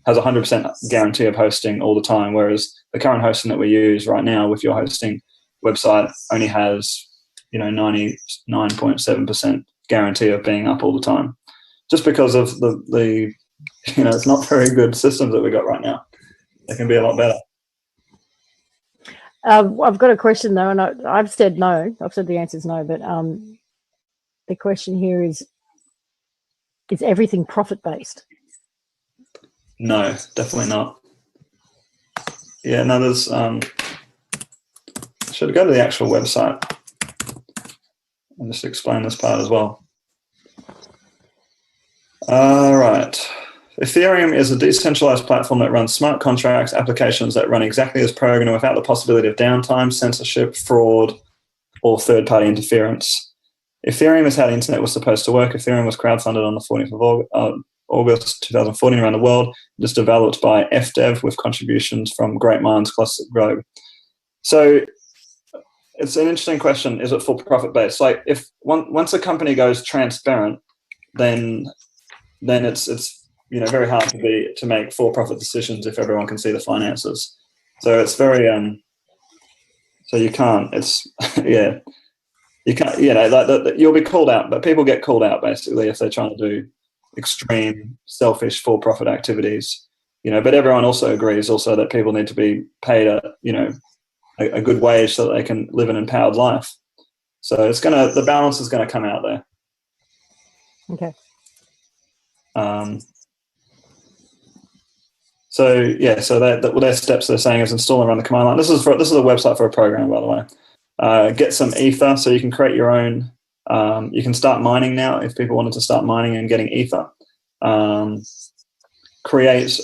has 100% guarantee of hosting all the time, whereas the current hosting that we use right now with your hosting website only has 99.7% guarantee of being up all the time, just because of the it's not very good systems that we got right now. They can be a lot better. I've got a question though, and I've said no. I've said the answer is no, but the question here is everything profit based? No, definitely not. Yeah, no, there's should go to the actual website and just explain this part as well. All right. Ethereum is a decentralized platform that runs smart contracts, applications that run exactly as programmed without the possibility of downtime, censorship, fraud, or third-party interference. Ethereum is how the internet was supposed to work. Ethereum was crowdfunded on the 14th of August 2014 around the world. It was developed by FDev with contributions from great minds across the globe. So it's an interesting question. Is it for profit based? Like if once a company goes transparent, then it's very hard to make for-profit decisions if everyone can see the finances. So it's very so you can't. It's you can't. You'll be called out, but people get called out basically if they're trying to do extreme selfish for-profit activities. But everyone also agrees that people need to be paid a good wage so that they can live an empowered life. So the balance is gonna come out there. Okay. So yeah, so their steps they're saying is install and run the command line. This is a website for a program, by the way. Get some ether so you can create your own. You can start mining now if people wanted to start mining and getting ether. Create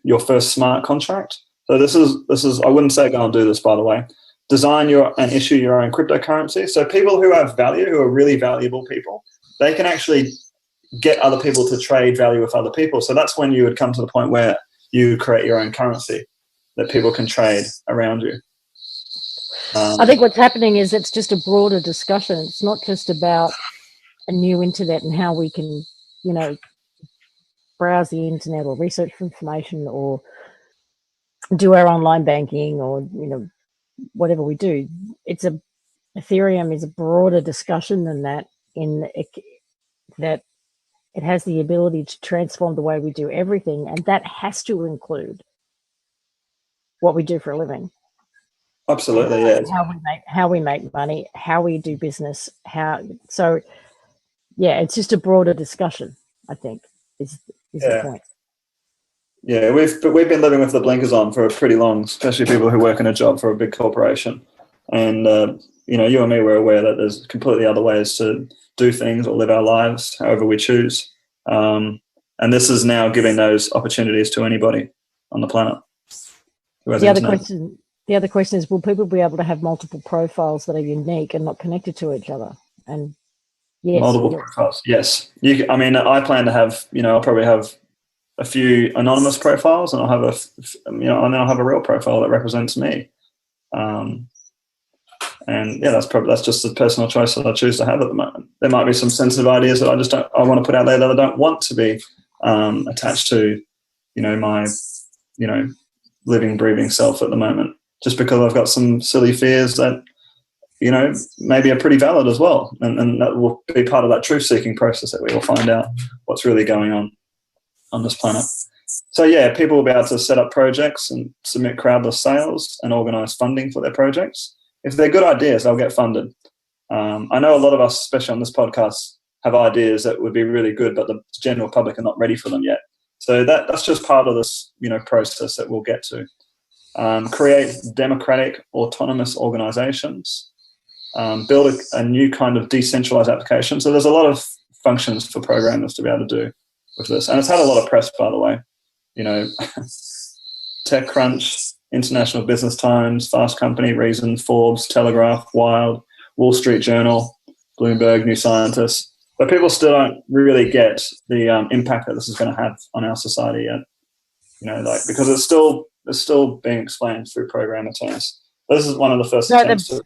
your first smart contract. So this is I wouldn't say go and do this, by the way. Design and issue your own cryptocurrency. So people who have value, who are really valuable people, they can actually get other people to trade value with other people. So that's when you would come to the point where you create your own currency that people can trade around you. I think what's happening is it's just a broader discussion. It's not just about a new internet and how we can, browse the internet or research for information or do our online banking or, whatever we do. Ethereum is a broader discussion than that, that it has the ability to transform the way we do everything, and that has to include what we do for a living. Absolutely, yeah. How we make money, how we do business, it's just a broader discussion, I think, is the point. Yeah, we've been living with the blinkers on for pretty long, especially people who work in a job for a big corporation. And you and me were aware that there's completely other ways to do things or live our lives however we choose. And this is now giving those opportunities to anybody on the planet. The other question is, will people be able to have multiple profiles that are unique and not connected to each other? And yes, multiple profiles. Yes, I plan to have. I'll probably have a few anonymous profiles, and I'll have I'll have a real profile that represents me. And yeah, that's just a personal choice that I choose to have at the moment. There might be some sensitive ideas that I want to put out there that I don't want to be attached to, my, living, breathing self at the moment, just because I've got some silly fears that, maybe are pretty valid as well. And that will be part of that truth-seeking process that we will find out what's really going on this planet. So yeah, people will be able to set up projects and submit crowdless sales and organize funding for their projects. If they're good ideas, they'll get funded. I know a lot of us, especially on this podcast, have ideas that would be really good, but the general public are not ready for them yet. So that's just part of this, process that we'll get to. Create democratic, autonomous organizations. Build a new kind of decentralized application. So there's a lot of functions for programmers to be able to do with this. And it's had a lot of press, by the way. TechCrunch, International Business Times, Fast Company, Reason, Forbes, Telegraph, Wired, Wall Street Journal, Bloomberg, New Scientist. But people still don't really get the impact that this is going to have on our society yet. Because it's still being explained through programmer terms. This is one of the first attempts to...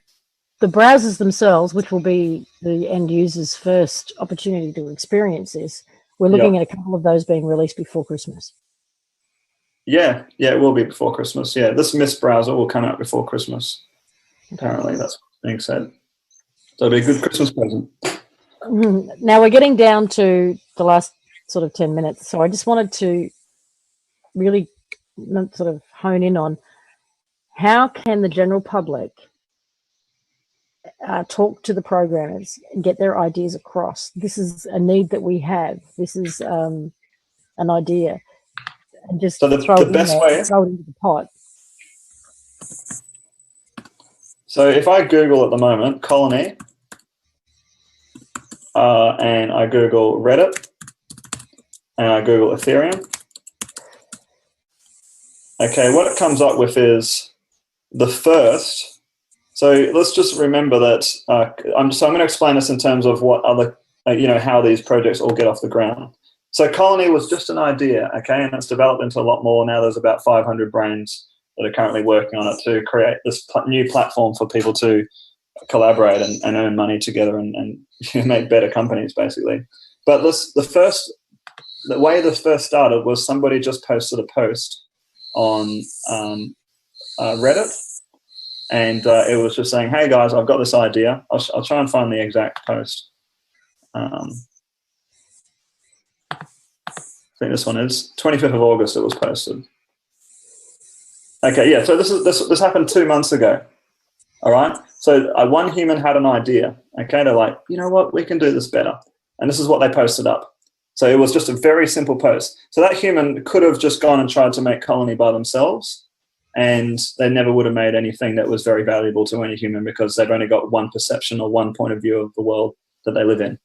The browsers themselves, which will be the end user's first opportunity to experience this, we're looking at a couple of those being released before Christmas. Yeah, it will be before Christmas. Yeah, this Mist browser will come out before Christmas. Apparently, that's what's being said. So it'll be a good Christmas present. Now we're getting down to the last sort of 10 minutes. So I just wanted to really sort of hone in on how can the general public talk to the programmers and get their ideas across. This is a need that we have. This is an idea. And just throw it into the pot. So if I Google at the moment, Colony, and I Google Reddit, and I Google Ethereum, okay, what it comes up with is the first. So let's just remember that I'm going to explain this in terms of what other, how these projects all get off the ground. So Colony was just an idea, okay, and it's developed into a lot more. Now there's about 500 brains that are currently working on it to create this new platform for people to collaborate and earn money together and make better companies, basically. But the way this first started was somebody just posted a post on Reddit, and it was just saying, hey guys, I've got this idea. I'll try and find the exact post. I think this one is 25th of August. It was posted. Okay, yeah. So this happened 2 months ago. All right. So one human had an idea. Okay, they're like, you know what, we can do this better, and this is what they posted up. So it was just a very simple post. So that human could have just gone and tried to make colony by themselves, and they never would have made anything that was very valuable to any human, because they've only got one perception or one point of view of the world that they live in.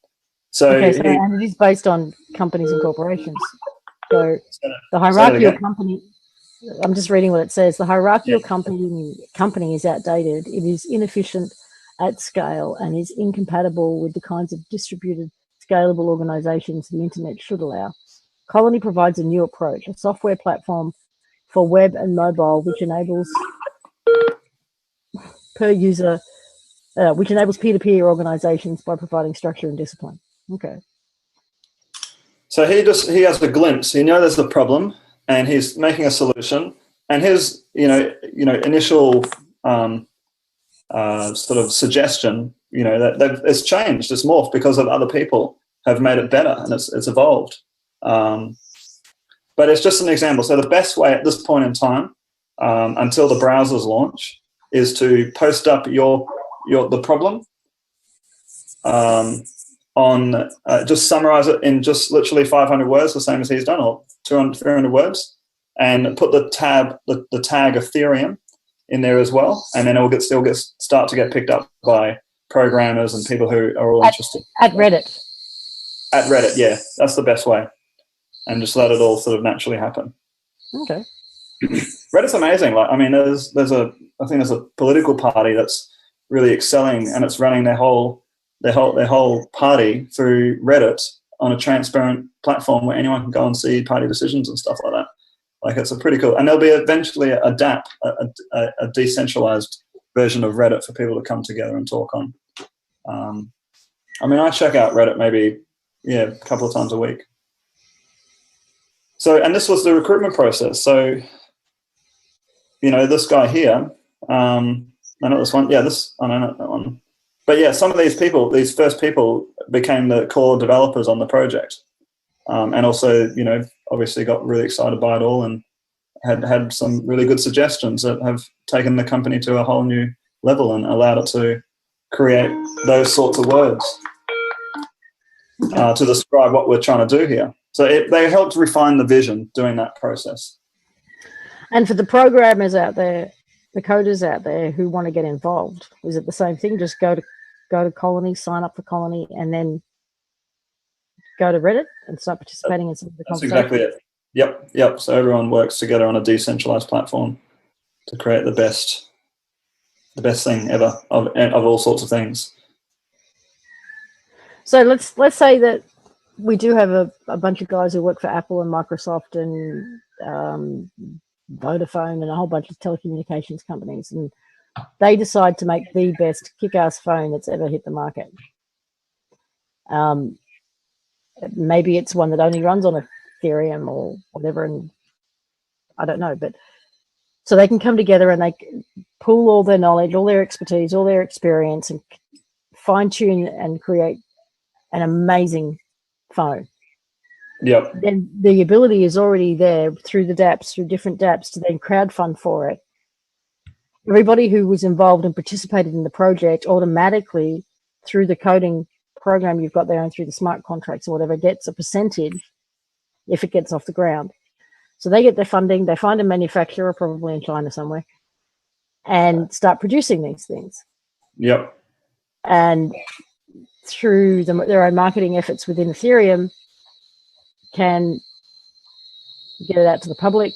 So, and it is based on companies and corporations. So the hierarchy of company, I'm just reading what it says. The hierarchical company is outdated. It is inefficient at scale and is incompatible with the kinds of distributed, scalable organizations the internet should allow. Colony provides a new approach, a software platform for web and mobile, which enables peer-to-peer organizations by providing structure and discipline. Okay. So he has a glimpse. He knows there's a problem, and he's making a solution. And his initial sort of suggestion, that it's changed, it's morphed because of other people have made it better, and it's evolved. But it's just an example. So the best way at this point in time, until the browsers launch, is to post up the problem on just summarize it in just literally 500 words, the same as he's done, or 200, 300 words, and put the tag Ethereum in there as well, and then it will start to get picked up by programmers and people who are all interested. At Reddit. At Reddit, yeah, that's the best way, and just let it all sort of naturally happen. Okay. Reddit's amazing. Like, I mean, I think there's a political party that's really excelling, and it's running their whole party through Reddit on a transparent platform where anyone can go and see party decisions and stuff like that. Like, it's a pretty cool, and there'll be eventually a DApp, a decentralized version of Reddit for people to come together and talk on. I mean, I check out Reddit maybe, a couple of times a week. So, and this was the recruitment process. So, this guy here, not this one. Yeah, I don't know that one. But yeah, some of these people, these first people, became the core developers on the project, and also, obviously got really excited by it all, and had some really good suggestions that have taken the company to a whole new level and allowed it to create those sorts of words to describe what we're trying to do here. So they helped refine the vision doing that process. And for the programmers out there, the coders out there who want to get involved, is it the same thing? Just go to Colony, sign up for Colony, and then go to Reddit and start participating in some of the conversation? That's exactly it. Yep. So everyone works together on a decentralized platform to create the best thing ever of all sorts of things. So let's say that we do have a bunch of guys who work for Apple and Microsoft and Vodafone and a whole bunch of telecommunications companies, and they decide to make the best kick-ass phone that's ever hit the market. Maybe it's one that only runs on Ethereum or whatever, and I don't know, but so they can come together and they pool all their knowledge, all their expertise, all their experience, and fine-tune and create an amazing phone. Yep. Then the ability is already there through the dApps, through different dApps, to then crowdfund for it. Everybody who was involved and participated in the project automatically, through the coding program you've got there and through the smart contracts or whatever, gets a percentage if it gets off the ground. So they get their funding, they find a manufacturer, probably in China somewhere, and start producing these things. Yep. And through their own marketing efforts within Ethereum, can get it out to the public,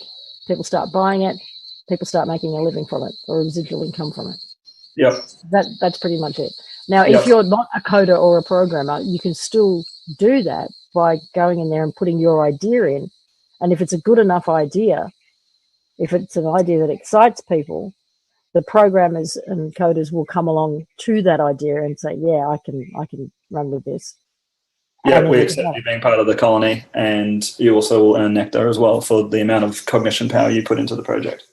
people start buying it, people start making a living from it or residual income from it. Yep. That's pretty much it. Now, if you're not a coder or a programmer, you can still do that by going in there and putting your idea in. And if it's a good enough idea, if it's an idea that excites people, the programmers and coders will come along to that idea and say, yeah, I can run with this. Yeah, we accept you being part of the colony, and you also will earn nectar as well for the amount of cognition power you put into the project.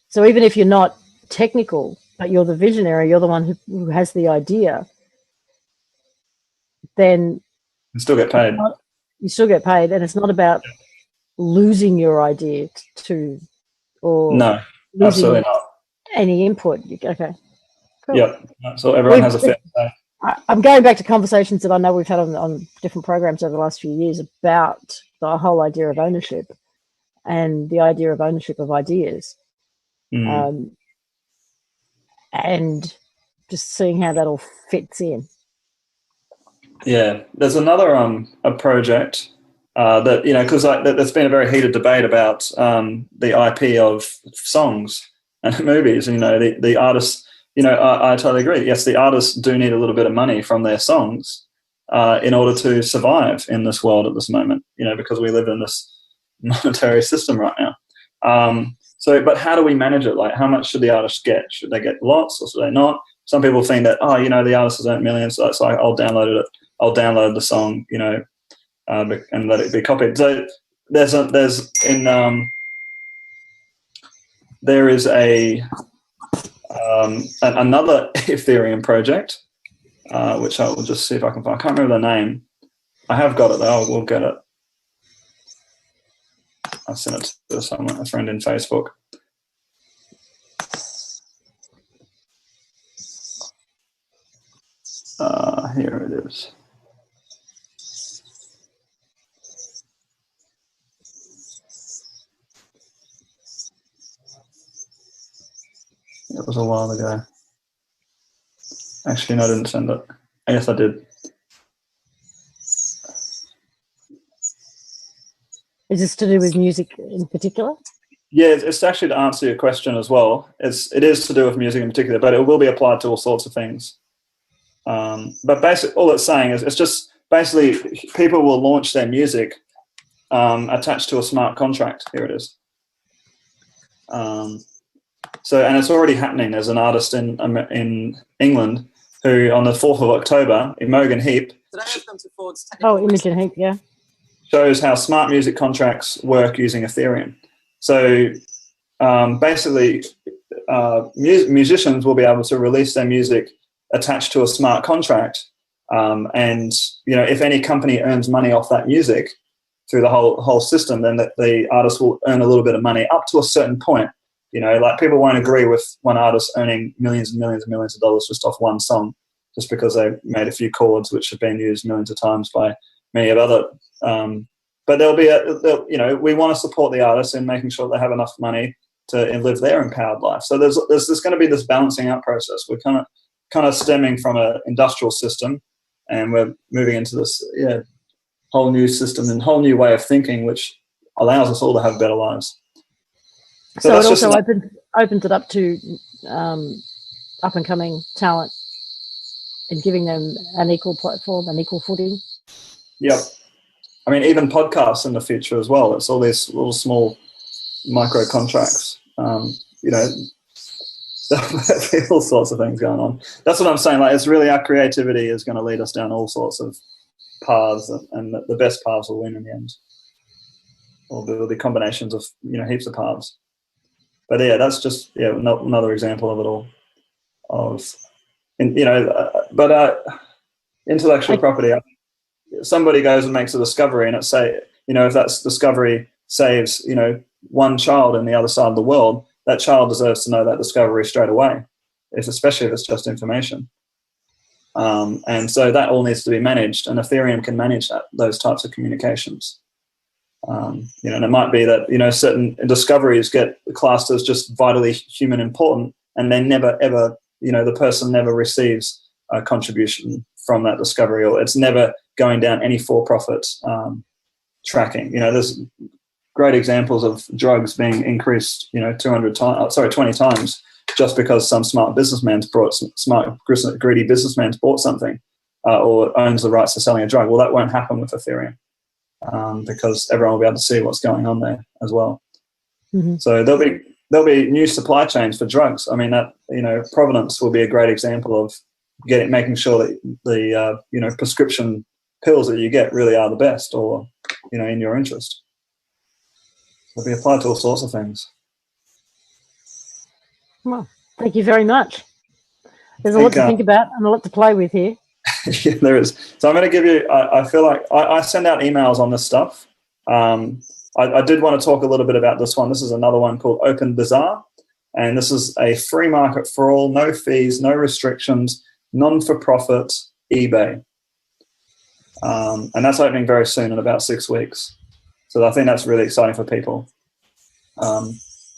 So even if you're not technical, but you're the visionary, you're the one who has the idea, then you still get paid. You still get paid, and it's not about losing your idea no, absolutely not. Any input. Okay, cool. Yep. So everyone has a fair say. I'm going back to conversations that I know we've had on different programs over the last few years about the whole idea of ownership and the idea of ownership of ideas. And just seeing how that all fits in. Yeah, there's another a project that, you know, because there's been a very heated debate about the IP of songs and movies, and, you know, the artists, you know, I totally agree. Yes, the artists do need a little bit of money from their songs in order to survive in this world at this moment, you know, because we live in this monetary system right now. So, but how do we manage it? Like, how much should the artists get? Should they get lots or should they not? Some people think that, oh, you know, the artist has earned millions, so I'll download it. I'll download the song, you know, and let it be copied. So there is another Ethereum project, which I will just see if I can find. I can't remember the name. I have got it though. We'll get it. I sent it to someone, a friend in Facebook. Here it is. It was a while ago. Actually, no, I didn't send it. I guess I did. Is this to do with music in particular? Yeah, it's actually to answer your question as well. It is to do with music in particular, but it will be applied to all sorts of things. But basically, all it's saying is it's just basically people will launch their music attached to a smart contract. Here it is. So, and it's already happening. There's an artist in England who, on the 4th of October, Imogen Heap. Imogen Heap, yeah. Shows how smart music contracts work using Ethereum. So basically, musicians will be able to release their music attached to a smart contract, and, you know, if any company earns money off that music through the whole system, then the artist will earn a little bit of money up to a certain point. You know, like, people won't agree with one artist earning millions and millions and millions of dollars just off one song, just because they made a few chords which have been used millions of times by many of other. But there'll be you know, we want to support the artists in making sure they have enough money to live their empowered life. So there's going to be this balancing out process. We're kind of stemming from an industrial system, and we're moving into this whole new system and whole new way of thinking, which allows us all to have better lives. So it also opens it up to up and coming talent and giving them an equal platform, an equal footing. Yep. I mean, even podcasts in the future as well. It's all these little small micro contracts. You know, all sorts of things going on. That's what I'm saying. Like, it's really, our creativity is going to lead us down all sorts of paths, and the best paths will win in the end. Or there'll be combinations of, you know, heaps of paths. But yeah, that's just another example of it all. Intellectual property. Somebody goes and makes a discovery, and it's if that discovery saves, you know, one child in the other side of the world, that child deserves to know that discovery straight away, especially if it's just information. And so that all needs to be managed, and Ethereum can manage those types of communications. And it might be that, you know, certain discoveries get classed as just vitally human important, and they never ever, you know, the person never receives a contribution from that discovery, or it's never going down any for-profit tracking. You know, there's great examples of drugs being increased, you know, 20 times, just because some greedy businessman's bought something or owns the rights to selling a drug. Well, that won't happen with Ethereum. Because everyone will be able to see what's going on there as well. Mm-hmm. So there'll be new supply chains for drugs. I mean, that, you know, provenance will be a great example of making sure that the prescription pills that you get really are the best, or, you know, in your interest. It'll be applied to all sorts of things. Well, thank you very much. There's a lot to think about and a lot to play with here. Yeah, there is. So I'm going to give you, I feel like I send out emails on this stuff. I did want to talk a little bit about this one. This is another one called Oaken Bazaar. And this is a free market for all, no fees, no restrictions, non-for-profit, eBay. And that's opening very soon in about 6 weeks. So I think that's really exciting for people.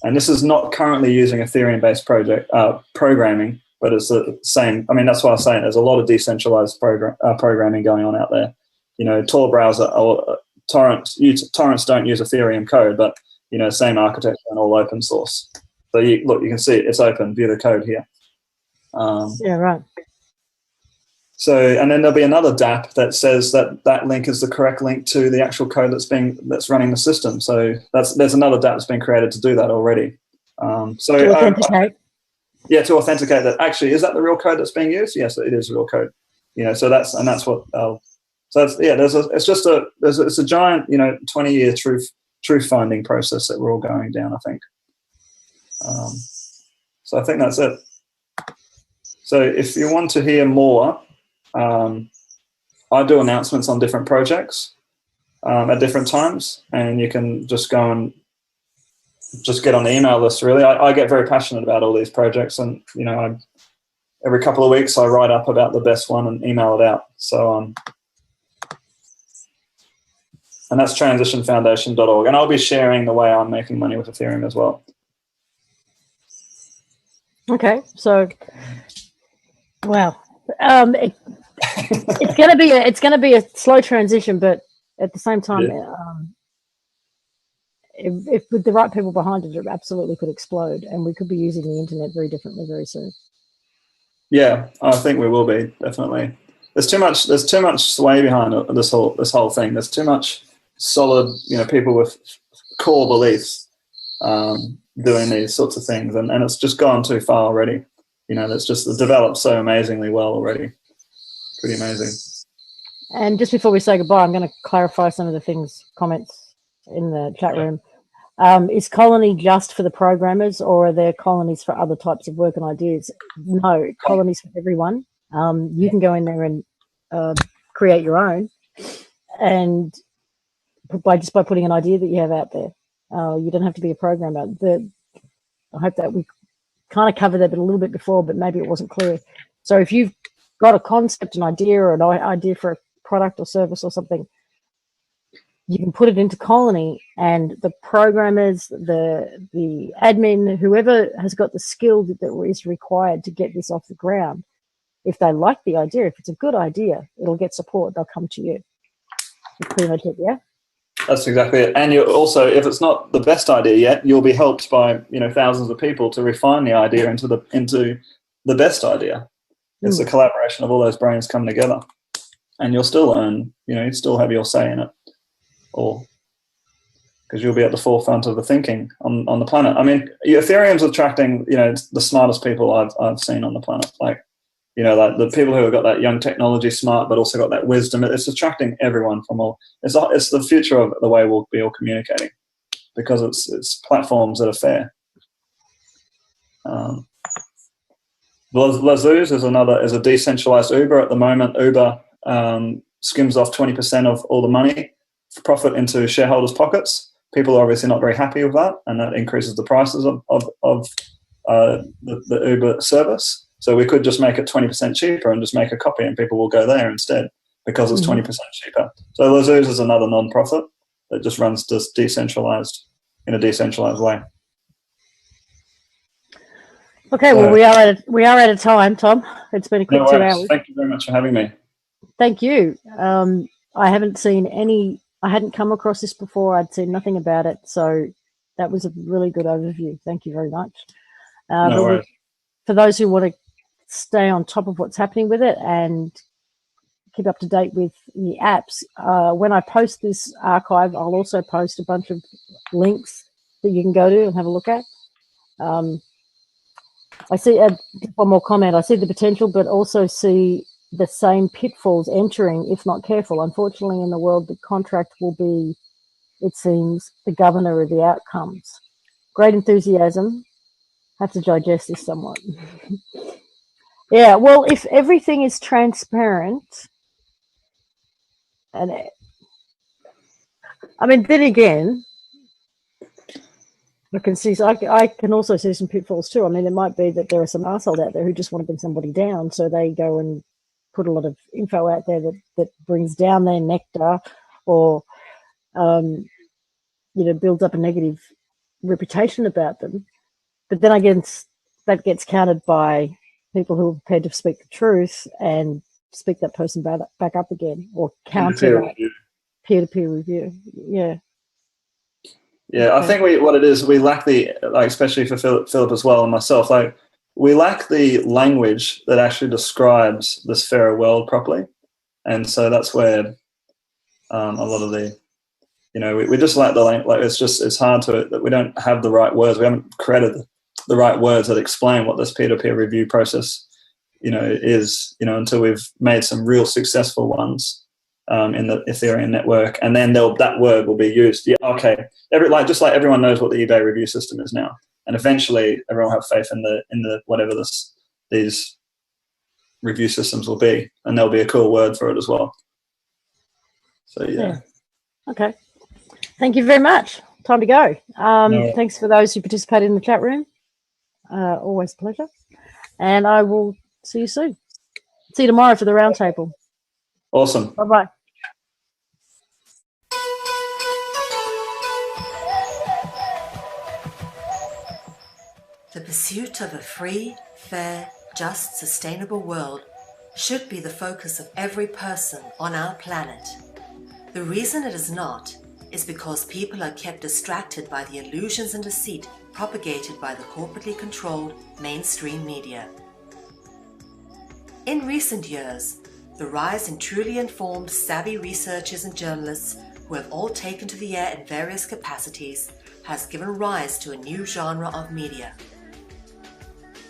And this is not currently using Ethereum-based programming, but it's the same. I mean, that's why I was saying there's a lot of decentralized programming going on out there. You know, Tor Browser or Torrents don't use Ethereum code, but, you know, same architecture and all open source. So you can see it's open. View the code here. Yeah, right. So, and then there'll be another DApp that says that link is the correct link to the actual code that's running the system. So there's another DApp that's been created to do that already. So to authenticate. To authenticate that actually is that the real code that's being used? Yes, it is real code. You know, so that's what. So it's, yeah, it's a giant, you know, 20-year truth finding process that we're all going down, I think. So I think that's it. So if you want to hear more, I do announcements on different projects at different times, and you can just go and just get on the email list. Really, I get very passionate about all these projects, and you know, every couple of weeks I write up about the best one and email it out. So and that's transitionfoundation.org, and I'll be sharing the way I'm making money with Ethereum as well. Okay, so wow. It's gonna be a slow transition, but at the same time, if with the right people behind it, it absolutely could explode, and we could be using the internet very differently very soon. Yeah, I think we will be, definitely. There's too much sway behind this whole thing. There's too much solid, you know, people with core beliefs doing these sorts of things, and it's just gone too far already. You know, that's just developed so amazingly well already. Pretty amazing. And just before we say goodbye, I'm going to clarify some of the comments in the chat room. Is Colony just for the programmers, or are there colonies for other types of work and ideas? No, colonies for everyone. You can go in there and create your own, and by putting an idea that you have out there. You don't have to be a programmer. I hope that we kind of covered that a little bit before, but maybe it wasn't clear. So if you've got a concept, an idea, or an idea for a product or service or something, you can put it into Colony, and the programmers, the admin, whoever has got the skill that is required to get this off the ground, if they like the idea, if it's a good idea, it'll get support. They'll come to you. That's pretty much it, yeah? That's exactly it. And you also, if it's not the best idea yet, you'll be helped by, you know, thousands of people to refine the idea into the best idea. It's a collaboration of all those brains coming together, and you'll still earn, you know, you still have your say in it, or because you'll be at the forefront of the thinking on the planet. I mean, Ethereum's attracting, you know, the smartest people I've seen on the planet. Like, you know, like the people who have got that young technology smart, but also got that wisdom. It's attracting everyone from all. It's the future of the way we'll be all communicating, because it's platforms that are fair. Lazuz is a decentralized Uber at the moment. Uber skims off 20% of all the money profit into shareholders' pockets. People are obviously not very happy with that, and that increases the prices of the Uber service. So we could just make it 20% cheaper and just make a copy, and people will go there instead because it's 20% cheaper. So Lazuz is another non-profit that just runs decentralized in a decentralized way. Okay, well, we are out of time, Tom. It's been a quick 2 hours. Thank you very much for having me. Thank you. I hadn't come across this before. I'd seen nothing about it, so that was a really good overview. Thank you very much. No worries. For those who want to stay on top of what's happening with it and keep up to date with the apps, when I post this archive, I'll also post a bunch of links that you can go to and have a look at. I see one more comment. I see the potential, but also see the same pitfalls entering if not careful. Unfortunately, in the world, the contract will be, it seems, the governor of the outcomes. Great enthusiasm. Have to digest this somewhat. Yeah, well, if everything is transparent, and I mean, then again, I can also see some pitfalls too. I mean, it might be that there are some assholes out there who just want to bring somebody down, so they go and put a lot of info out there that brings down their nectar or, builds up a negative reputation about them. But then I guess that gets countered by people who are prepared to speak the truth and speak that person back up again, or counter that peer-to-peer review. Yeah. Yeah, I think what it is, we lack especially for Philip as well and myself, we lack the language that actually describes this fairer world properly. And so that's where a lot of the, we just lack the language. It's hard that we don't have the right words. We haven't created the right words that explain what this peer-to-peer review process, is, until we've made some real successful ones in the Ethereum network, and then that word will be used. Yeah, okay. Just like everyone knows what the eBay review system is now, and eventually everyone will have faith in the whatever these review systems will be, and there'll be a cool word for it as well. So yeah. Okay. Thank you very much. Time to go. No. Thanks for those who participated in the chat room. Always a pleasure. And I will see you soon. See you tomorrow for the roundtable. Awesome. Bye-bye. The pursuit of a free, fair, just, sustainable world should be the focus of every person on our planet. The reason it is not is because people are kept distracted by the illusions and deceit propagated by the corporately controlled mainstream media. In recent years, the rise in truly informed, savvy researchers and journalists who have all taken to the air in various capacities has given rise to a new genre of media.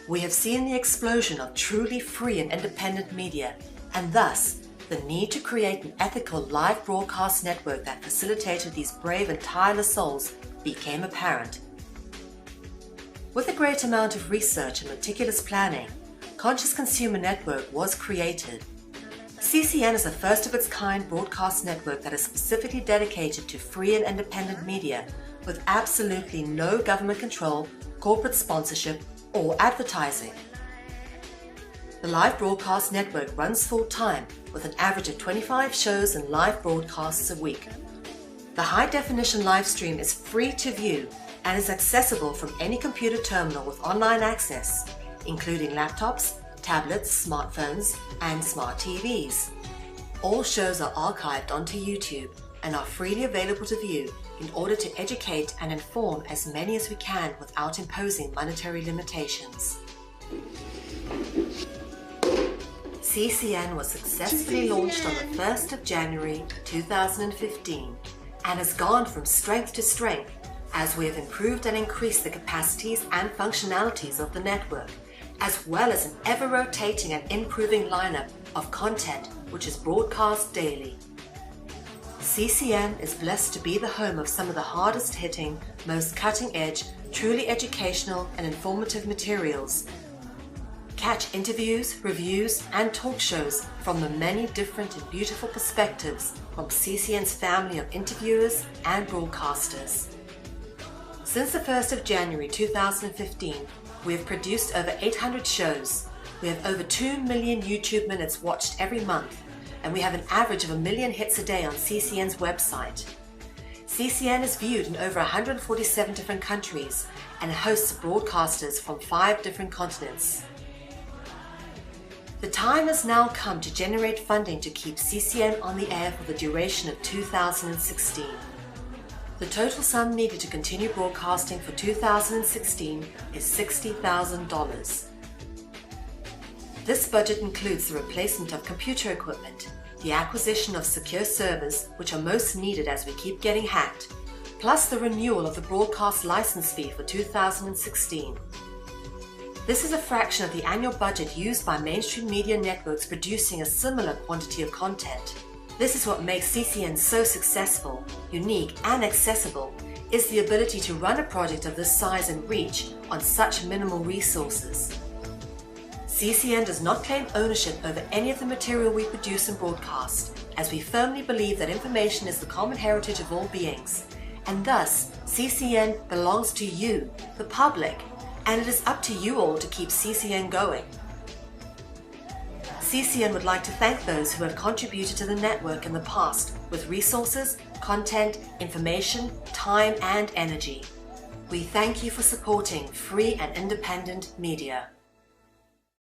We have seen the explosion of truly free and independent media, and thus the need to create an ethical live broadcast network that facilitated these brave and tireless souls became apparent. With a great amount of research and meticulous planning, Conscious Consumer Network was created. CCN is a first-of-its-kind broadcast network that is specifically dedicated to free and independent media with absolutely no government control, corporate sponsorship, or advertising. The live broadcast network runs full-time with an average of 25 shows and live broadcasts a week. The high-definition live stream is free to view and is accessible from any computer terminal with online access, including laptops, tablets, smartphones, and smart TVs. All shows are archived onto YouTube and are freely available to view in order to educate and inform as many as we can without imposing monetary limitations. CCN was successfully launched on the 1st of January 2015 and has gone from strength to strength as we have improved and increased the capacities and functionalities of the network, as well as an ever-rotating and improving lineup of content which is broadcast daily. CCN is blessed to be the home of some of the hardest-hitting, most cutting-edge, truly educational and informative materials. Catch interviews, reviews, and talk shows from the many different and beautiful perspectives from CCN's family of interviewers and broadcasters. Since the 1st of January 2015, we have produced over 800 shows. We have over 2 million YouTube minutes watched every month, and we have an average of 1 million hits a day on CCN's website. CCN is viewed in over 147 different countries and hosts broadcasters from 5 different continents. The time has now come to generate funding to keep CCN on the air for the duration of 2016. The total sum needed to continue broadcasting for 2016 is $60,000. This budget includes the replacement of computer equipment, the acquisition of secure servers, which are most needed as we keep getting hacked, plus the renewal of the broadcast license fee for 2016. This is a fraction of the annual budget used by mainstream media networks producing a similar quantity of content. This is what makes CCN so successful, unique, and accessible, is the ability to run a project of this size and reach on such minimal resources. CCN does not claim ownership over any of the material we produce and broadcast, as we firmly believe that information is the common heritage of all beings, and thus CCN belongs to you, the public, and it is up to you all to keep CCN going. CCN would like to thank those who have contributed to the network in the past with resources, content, information, time, and energy. We thank you for supporting free and independent media.